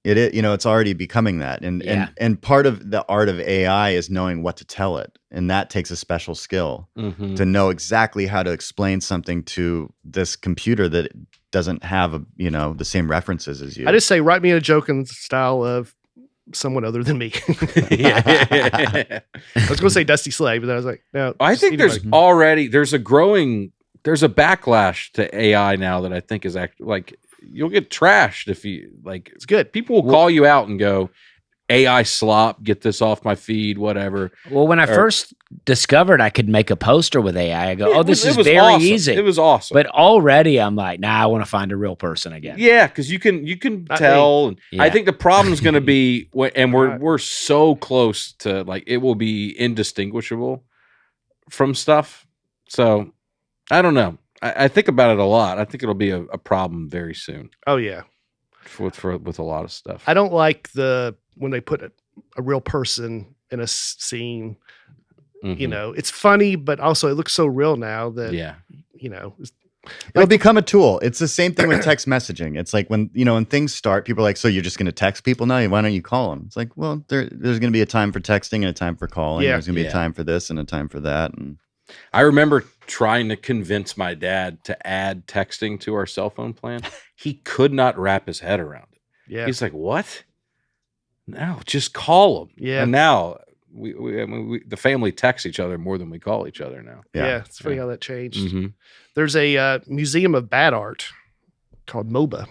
It's already becoming that. And part of the art of AI is knowing what to tell it. And that takes a special skill to know exactly how to explain something to this computer that doesn't have the same references as you. I just say, write me a joke in the style of someone other than me. I was going to say Dusty Slay, but then I was like, no. I think there's a backlash to AI now that I think is actually like, you'll get trashed if you like. It's good. People will call you out and go, AI slop, get this off my feed, whatever. Well, when I first discovered I could make a poster with AI, I go, this is very awesome. easy. It was awesome. But already I'm like, I want to find a real person again. Yeah, because you can tell. And I think the problem is going to be, and we're so close to like, it will be indistinguishable from stuff. So I don't know. I think about it a lot. I think it'll be a problem very soon. Oh yeah, with a lot of stuff. I don't like when they put a real person in a scene. It's funny, but also it looks so real now that it'll become a tool. It's the same thing with text messaging. It's like when things start, people are like, so you're just going to text people now? Why don't you call them? It's like, well, there's going to be a time for texting and a time for calling. There's going to be a time for this and a time for that. And I remember trying to convince my dad to add texting to our cell phone plan. He could not wrap his head around it. Yeah. He's like, what? No, just call them. Yeah. And now the family texts each other more than we call each other now. Yeah. It's funny how that changed. There's a museum of bad art called MOBA.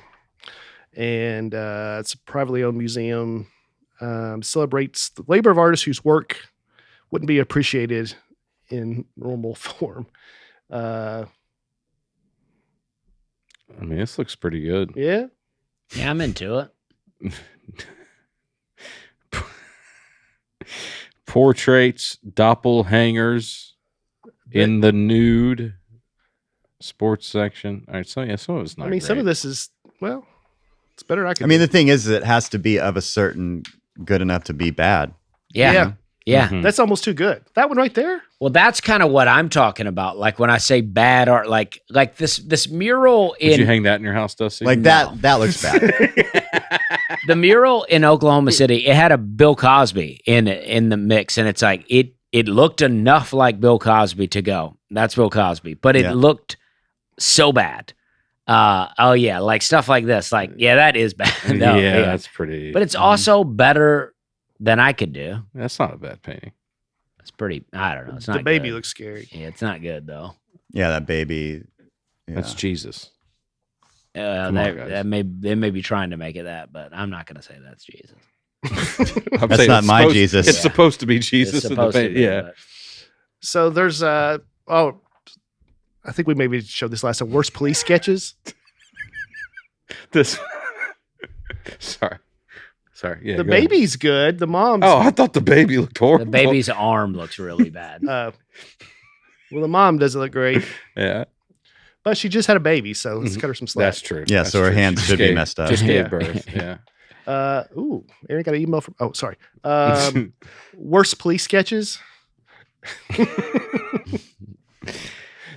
And it's a privately owned museum. Celebrates the labor of artists whose work wouldn't be appreciated in normal form. I mean, this looks pretty good. Yeah. Yeah, I'm into it. Portraits, doppelhangers in the nude sports section. All right, so some of it's not. I mean, some of this is it's better. The thing is, it has to be of a certain good enough to be bad. Yeah. That's almost too good. That one right there. Well, that's kind of what I'm talking about. Like when I say bad art, like this mural Did you hang that in your house, Dusty? Like that looks bad. The mural in Oklahoma City, it had a Bill Cosby in the mix, and it's like it looked enough like Bill Cosby to go. That's Bill Cosby, but it looked so bad. Like stuff like this. Like, that is bad. No, that's pretty. But it's also better than I could do. That's not a bad painting. It's pretty. I don't know. It's not. The baby good. looks scary. Yeah, it's not good though. Yeah, that baby. Yeah. That's Jesus. They may be trying to make it that, but I'm not going to say that's Jesus. That's not my Jesus. It's supposed to be Jesus. It's supposed to be, but- So there's I think we maybe showed this last time. Worst police sketches. This. Sorry. Yeah. The baby's good. The mom's. Oh, I thought the baby looked horrible. The baby's arm looks really bad. Well, the mom doesn't look great. Yeah. But she just had a baby, so let's cut her some slack. That's true. Yeah, That's so her true. hands should be messed up. Just gave birth. Yeah. Aaron got an email from. Oh, sorry. Worst police sketches.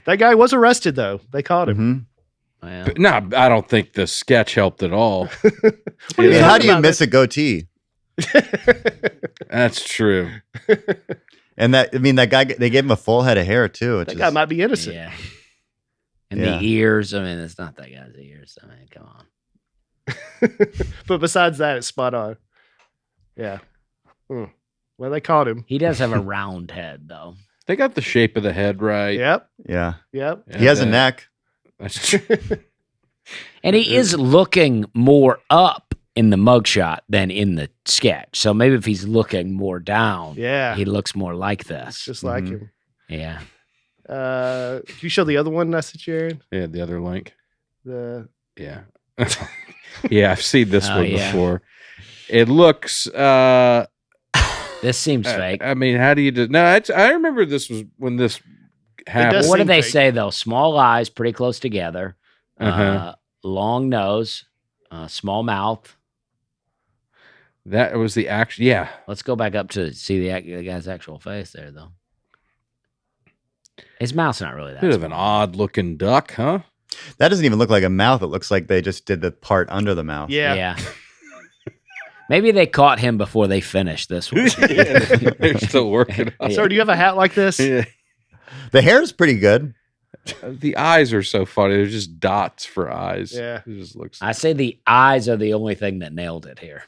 That guy was arrested, though. They caught him. Mhm. Well, But no, I don't think the sketch helped at all. What are you I mean, how talking do you about? miss a goatee? That's true. And that guy, they gave him a full head of hair too. Which That is, guy might be innocent. yeah. And Yeah. the ears. I mean, it's not that guy's ears. I mean, come on. But besides that, it's spot on. Yeah. Well, they caught him. He does have a round head, though. They got the shape of the head right. Yep. yeah. Yep. He has a Yeah. neck. That's true. And he is looking more up in the mugshot than in the sketch. So maybe if he's looking more down, Yeah. he looks more like this. Just like Mhm. him. Yeah. Can you show the other one I sent you, Aaron? Yeah, the other link. The Yeah. Yeah, I've seen this Oh, one yeah. before. It looks This seems fake. I mean, how do you do? No, I remember this was when this happened. does What do seem they fake. say, though? Small eyes, pretty close together. Uh-huh. Long nose, small mouth. That was the action. Yeah. Let's go back up to see the guy's actual face there, though. His mouth's not really that Bit of an small. odd looking duck, huh? That doesn't even look like a mouth. It looks like they just did the part under the mouth. yeah. Maybe they caught him before they finished this one. They're still working on Sir, do you have a hat like this? it. The hair is pretty good. The eyes are so funny. They're just dots for eyes. Yeah. It just looks. I say the eyes are the only thing that nailed it here.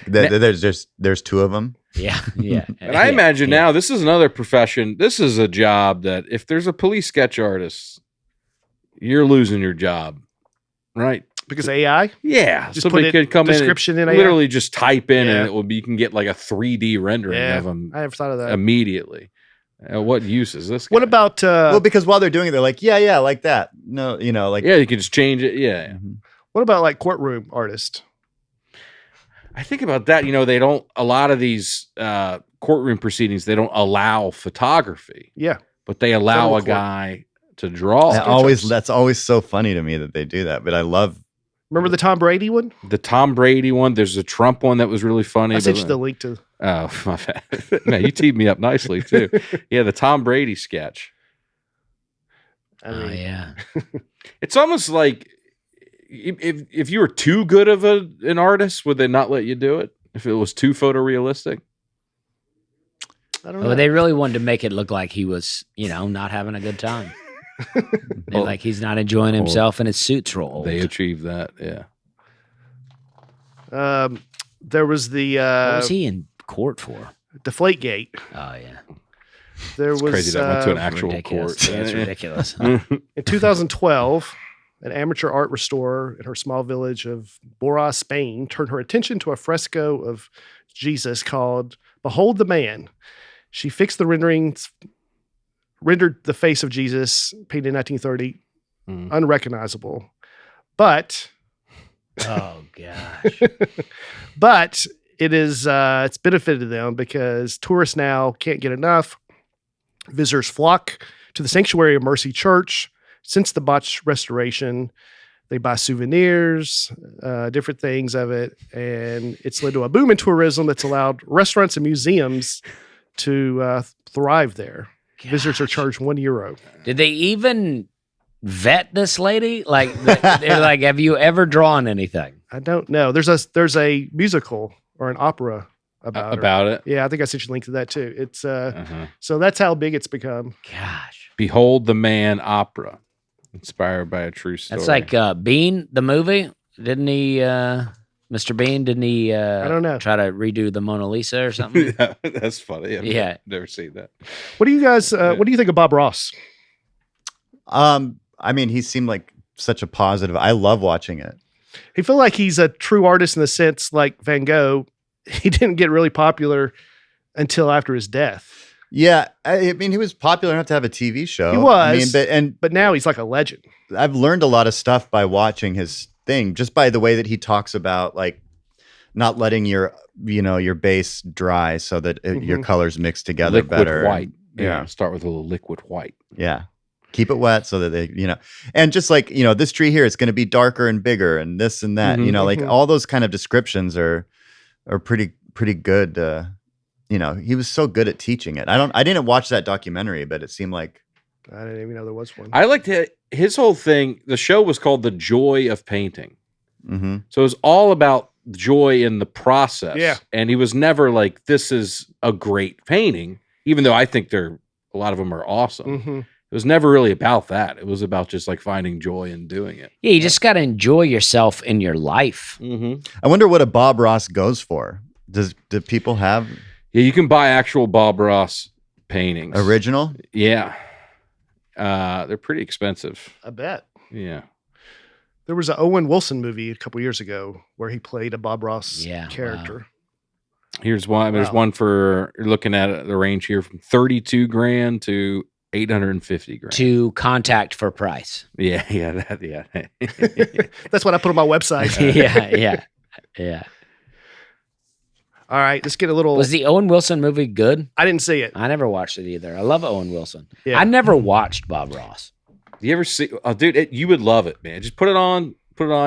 There's two of them. Yeah, yeah. And I imagine now this is another profession. This is a job that if there's a police sketch artist, you're losing your job, right? Because AI? Yeah, Just somebody put it could come description in in and AI? literally just type in, Yeah. and it will be. You can get like a 3D rendering Yeah. of them I never thought of that. immediately. What use is this? What guy? about Well, because while they're doing it, they're like, yeah, like that. No, like Yeah, you can just change it. Yeah. Mhm. what about like courtroom artist? I think about that. They don't. A lot of these courtroom proceedings, they don't allow photography, Yeah. but they allow Federal a court. guy to draw. That's always so funny to me that they do that. But I love Remember the Tom Brady one? The Tom Brady one. There's a Trump one that was really funny. I sent but- you the link to. Oh, my bad. Man, you teed me up nicely too. Yeah, the Tom Brady sketch. I Oh, mean, yeah. It's almost like if you were too good of an artist, would they not let you do it? If it was too photorealistic? I don't know. Well, they really wanted to make it look like he was, not having a good time. They're like he's not enjoying himself and his suit's real old. They achieved that. Yeah. There was the What was he in court for? Deflategate. Oh, yeah. There was Crazy that went to an actual Ridiculous. court. Yeah, it's ridiculous. in 2012, an amateur art restorer in her small village of Bora, Spain, turned her attention to a fresco of Jesus called "Behold the Man." She fixed the rendered the face of Jesus, painted in 1930, Mm. unrecognizable. But Oh, gosh. but it's benefited them because tourists now can't get enough. Visitors flock to the Sanctuary of Mercy Church. Since the botched restoration, they buy souvenirs, different things of it, and it's led to a boom in tourism that's allowed restaurants and museums to thrive there. Visitors are charged €1. Did they even vet this lady? Like, they're like, have you ever drawn anything? I don't know. There's a musical or an opera about her. About it. Yeah, I think I sent you a link to that too. It's Uh-huh. so that's how big it's become. Gosh. Behold the Man opera, inspired by a true story. That's like Bean, the movie. Didn't he, Mr. Bean, didn't he I don't know. try to redo the Mona Lisa or something? Yeah, that's funny. I've Yeah. never seen that. What do you guys? What do you think of Bob Ross? I mean, he seemed like such a positive. I love watching it. He feel like he's a true artist in the sense like Van Gogh. He didn't get really popular until after his death, Yeah, I mean, he was popular enough to have a TV show. He was. I mean, but now he's like a legend. I've learned a lot of stuff by watching his thing, just by the way that he talks about like not letting your base dry so that your Mhm. colors mix together Liquid better. white. Yeah. Start with a little liquid white. Yeah. Keep it wet so that they, and just like, this tree here, it's going to be darker and bigger and this and that, Mhm. like Mhm. all those kind of descriptions are pretty good. he was so good at teaching it. I didn't watch that documentary, but it seemed like I didn't even know there was one. I liked his whole thing. The show was called The Joy of Painting. mm-hmm. So it was all about joy in the process. Yeah. And he was never like, this is a great painting, even though I think a lot of them are awesome. Mm-hmm. It was never really about that. It was about just like finding joy in doing it. Yeah, you just got to enjoy yourself in your life. Mm-hmm. I wonder what a Bob Ross goes for. Do people have Yeah, you can buy actual Bob Ross paintings. original? Yeah. They're pretty expensive. I bet. Yeah. There was an Owen Wilson movie a couple years ago where he played a Bob Ross Yeah, character. Here's one. There's Wow. one for, you're looking at the range here from 32 grand to 850 grand. To contact for price. Yeah. That's what I put on my website. Yeah. All right, let's get a little. Was the Owen Wilson movie good? I didn't see it. I never watched it either. I love Owen Wilson. Yeah. I never watched Bob Ross. You ever see? Oh, dude, you would love it, man. Just put it on.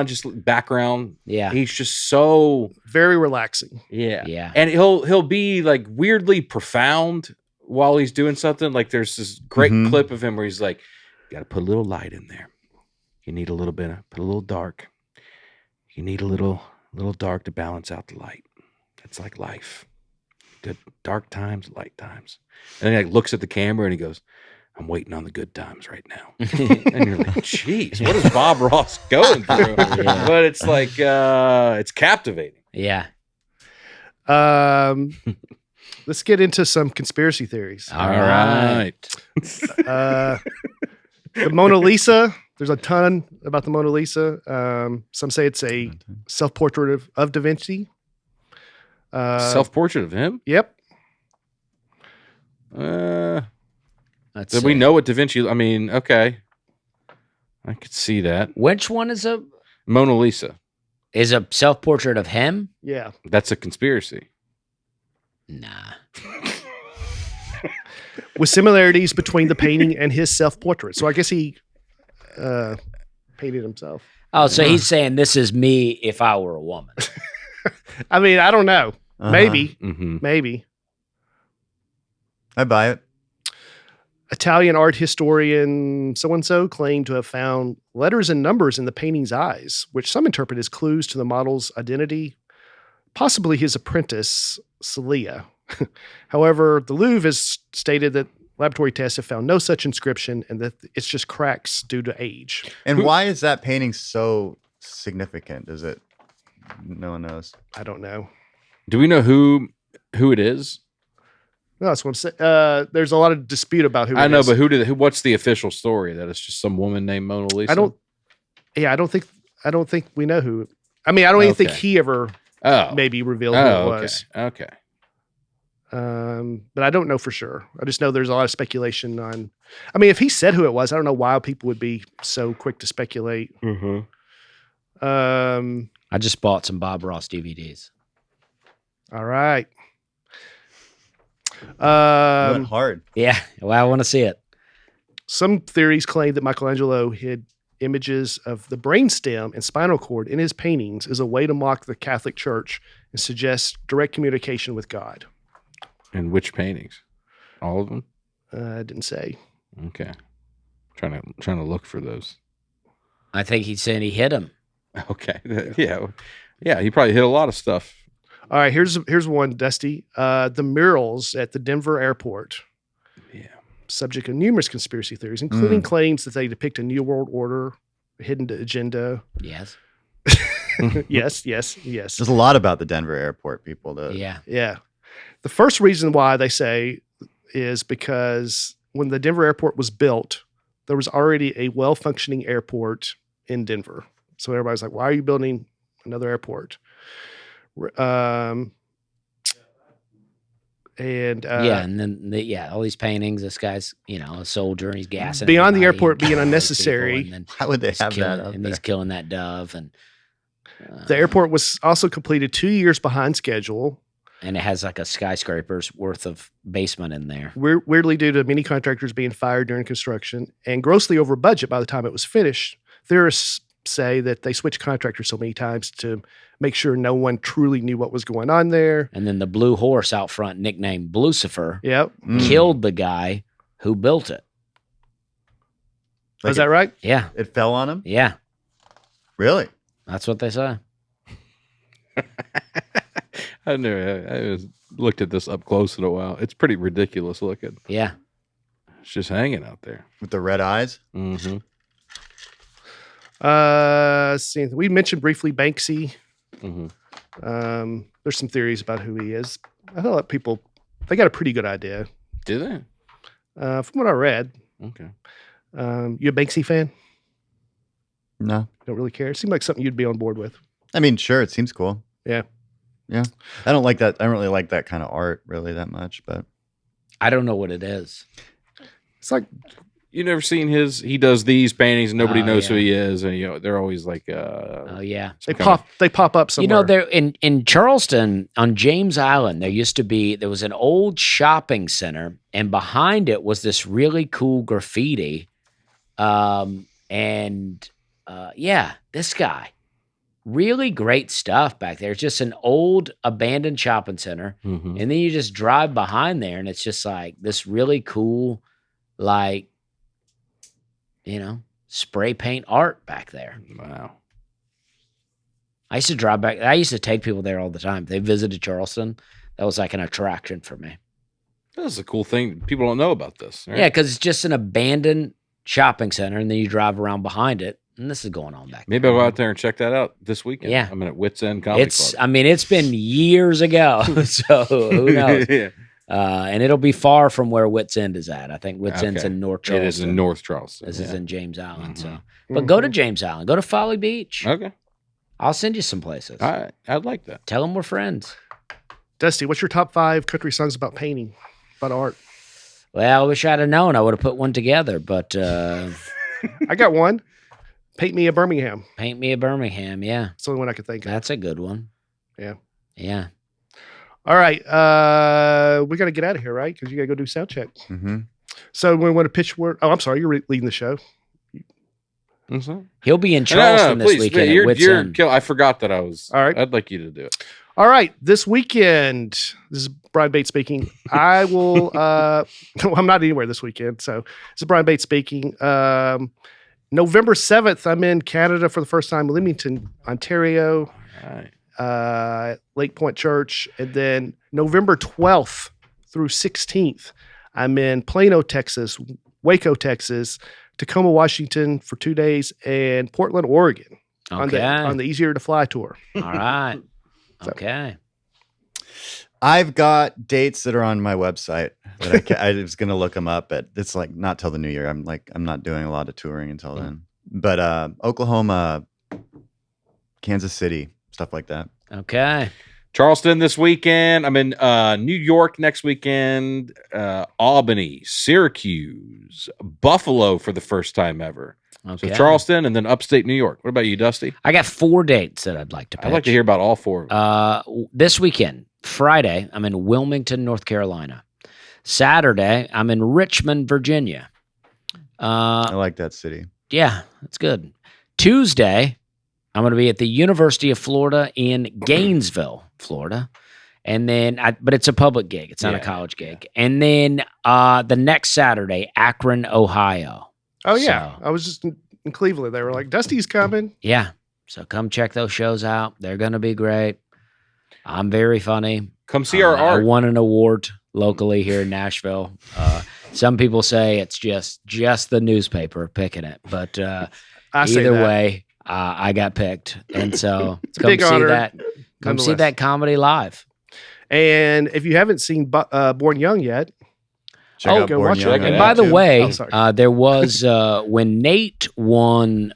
Just background. Yeah. He's just so Very relaxing. Yeah. and he'll be like weirdly profound while he's doing something. Like there's this great Mhm. clip of him where he's like, "You got to put a little light in there. You need a little bit of put a little dark. You need a little dark to balance out the light. It's like life. Good dark times, light times." And then he like looks at the camera and he goes, "I'm waiting on the good times right now." And you're like, "Jeez, what is Bob Ross going through?" Yeah. But it's like it's captivating. Yeah. Let's get into some conspiracy theories. All right. The Mona Lisa. There's a ton about the Mona Lisa. Some say it's a self-portrait of Da Vinci. Self-portrait of him. Yep. Let's Did see. we know what Da Vinci? I mean, okay, I could see that. Which one is a Mona Lisa. self-portrait of him? Yeah. That's a conspiracy. Nah. With similarities between the painting and his self-portrait. So I guess he painted himself. Oh, so he's saying this is me if I were a woman. I mean, I don't know. Uh-huh. Maybe. Mm-hmm. Maybe. I buy it. Italian art historian so-and-so claimed to have found letters and numbers in the painting's eyes, which some interpret as clues to the model's identity, possibly his apprentice, Celia. However, the Louvre has stated that laboratory tests have found no such inscription and that it's just cracks due to age. And why is that painting so significant? Is it? No one knows. I don't know. Do we know who it is? No, that's what I'm saying. There's a lot of dispute about who I it know, is. but who? What's the official story? That it's just some woman named Mona Lisa. I don't think we know who. I mean, I don't even think Okay. he ever Oh, maybe revealed who it okay. was. Okay. But I don't know for sure. I just know there's a lot of speculation on. I mean, if he said who it was, I don't know why people would be so quick to speculate. Mm-hmm. I just bought some Bob Ross DVDs. All right. Went hard. Yeah. Well, I want to see it. Some theories claim that Michelangelo hid images of the brainstem and spinal cord in his paintings as a way to mock the Catholic Church and suggest direct communication with God. And which paintings? All of them. I didn't say. Okay. Trying to look for those. I think he's saying he hit him. Okay. Yeah. He probably hit a lot of stuff. All right, here's one, Dusty. The murals at the Denver airport. Yeah. Subject of numerous conspiracy theories, including claims that they depict a new world order, a hidden agenda. Yes. Yes. There's a lot about the Denver airport, people. Yeah. Yeah. The first reason why they say is because when the Denver airport was built, there was already a well-functioning airport in Denver. So everybody's like, why are you building another airport? And And then all these paintings. This guy's a soldier and he's gassing beyond the everybody airport and being killing unnecessary, people, and then How would they he's have killing, that up and there? he's killing that dove and the airport was also completed 2 years behind schedule. and it has like a skyscraper's worth of basement in there. Weirdly, due to many contractors being fired during construction and grossly over budget by the time it was finished. There is say that they switched contractors so many times to make sure no one truly knew what was going on there. And then the blue horse out front, nicknamed Lucifer, Yep. killed the guy who built it. Like Is that right? Yeah. It fell on him? Yeah. Really? That's what they say. I looked at this up close in a while. It's pretty ridiculous looking. Yeah. It's just hanging out there. With the red eyes? Mm-hmm. We mentioned briefly Banksy. Mm-hmm. There's some theories about who he is. I thought they got a pretty good idea. Do they? From what I read. Okay. You a Banksy fan? No. Don't really care. It seemed like something you'd be on board with. I mean, sure, it seems cool. Yeah. Yeah. I don't like that. I don't really like that kind of art really that much, but I don't know what it is. It's like You never seen he does these paintings and nobody knows yeah. who he is. And, they're always like, Oh, yeah. they pop up somewhere. You know, there in Charleston on James Island, there was an old shopping center, and behind it was this really cool graffiti. This guy, really great stuff back there. It's just an old abandoned shopping center, Mhm. and then you just drive behind there, and it's just like this really cool, like, spray paint art back there. Wow. I used to drive back. I used to take people there all the time. They visited Charleston. That was like an attraction for me. That's a cool thing. People don't know about this. Right? Yeah, because it's just an abandoned shopping center, and then you drive around behind it, and this is going on back Maybe I'll go out there and check that out this weekend. Yeah. I'm at Wits End Comedy Club. It's been years ago, so who knows? Yeah. And it'll be far from where Wits End is at. I think Wits End's in North Charleston. It is in North Charleston. This is in James Island. Mhm. So, but go to James Island. Go to Folly Beach. Okay. I'll send you some places. I'd like that. Tell them we're friends. Dusty, what's your top 5 country songs about painting, about art? Well, I wish I'd have known. I would have put one together, but I got one. Paint Me a Birmingham. Paint Me a Birmingham. Yeah, It's the only one I could think of. that's a good one. Yeah. Yeah. All right. We got to get out of here, right? Because you got to go do sound check. mm-hmm. So we want to pitch word. Oh, I'm sorry. You're leading the show. He'll be in Charleston this please, weekend you're, at Wits you're End. I forgot that I was. All right. I'd like you to do it. All right. This weekend, this is Brian Bates speaking. I will, no, I'm not anywhere this weekend. So this is Brian Bates speaking. November 7th, I'm in Canada for the first time, Leamington, Ontario, All right. Lake Point Church. And then November 12th through 16th, I'm in Plano, Texas, Waco, Texas, Tacoma, Washington for 2 days, and Portland, Oregon on the Easier to Fly tour. All right. So- Okay. I've got dates that are on my website that I was going to look them up, but it's like not till the new year. I'm not doing a lot of touring until then. But Oklahoma, Kansas City, stuff like that. Okay. Charleston this weekend. I'm in New York next weekend. Albany, Syracuse, Buffalo for the first time ever. Okay. So Charleston and then upstate New York. What about you, Dusty? I got 4 dates that I'd like to pitch. I'd like to hear about all 4 of them. This weekend, Friday, I'm in Wilmington, North Carolina. Saturday, I'm in Richmond, Virginia. I like that city. Yeah, that's good. Tuesday, I'm going to be at the University of Florida in Gainesville, Florida. And then, but it's a public gig. It's not a college gig. And then the next Saturday, Akron, Ohio. Oh, yeah. So- I was just in Cleveland. They were like, Dusty's coming. Yeah. So come check those shows out. They're going to be great. I'm very funny. Come see our I art. won an award locally here in Nashville. Some people say it's just the newspaper picking it, but I say either that. way, I got picked, and so a come big see honor, that. Come see nonetheless. that comedy live. And if you haven't seen Born Young yet, Check out go Born watch Young it. on And by the YouTube. way, Oh, sorry. there was when Nate won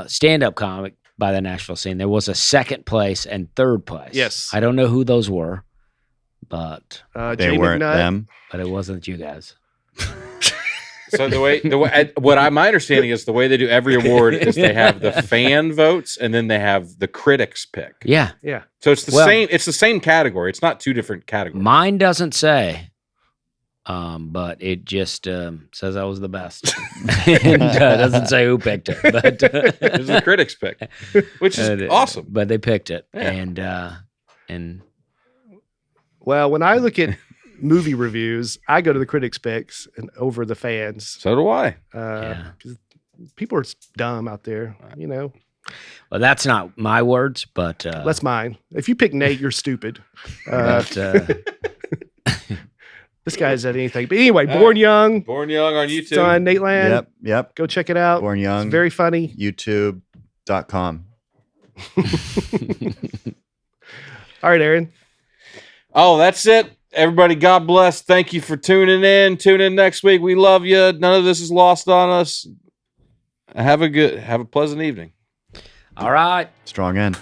stand-up comic by the Nashville scene, there was a second place and third place. Yes. I don't know who those were, but they Jay weren't McNutt. them. it wasn't you guys. So my understanding is the way they do every award is they have the fan votes and then they have the critics pick. Yeah, Yeah. So it's the Well- same. It's the same category. It's not 2 different categories. mine doesn't say. But it just says I was the best. And doesn't say who picked it, but It was the critics pick, which is awesome. But they picked it, Yeah. and Well, when I look at movie reviews, I go to the critics' picks and over the fans. So do I. 'Cause people are dumb out there, you know. well, that's not my words, but That's mine. If you pick Nate, you're stupid. but, This guy's at anything. But anyway, Born Young. Born Young on It's YouTube. on Nateland. Yep. Go check it out. Born Young. It's very funny. YouTube.com. All right, Aaron. Oh, that's it. Everybody, God bless. Thank you for tuning in. Tune in next week. We love you. None of this is lost on us. Have a pleasant evening. all right. Strong end.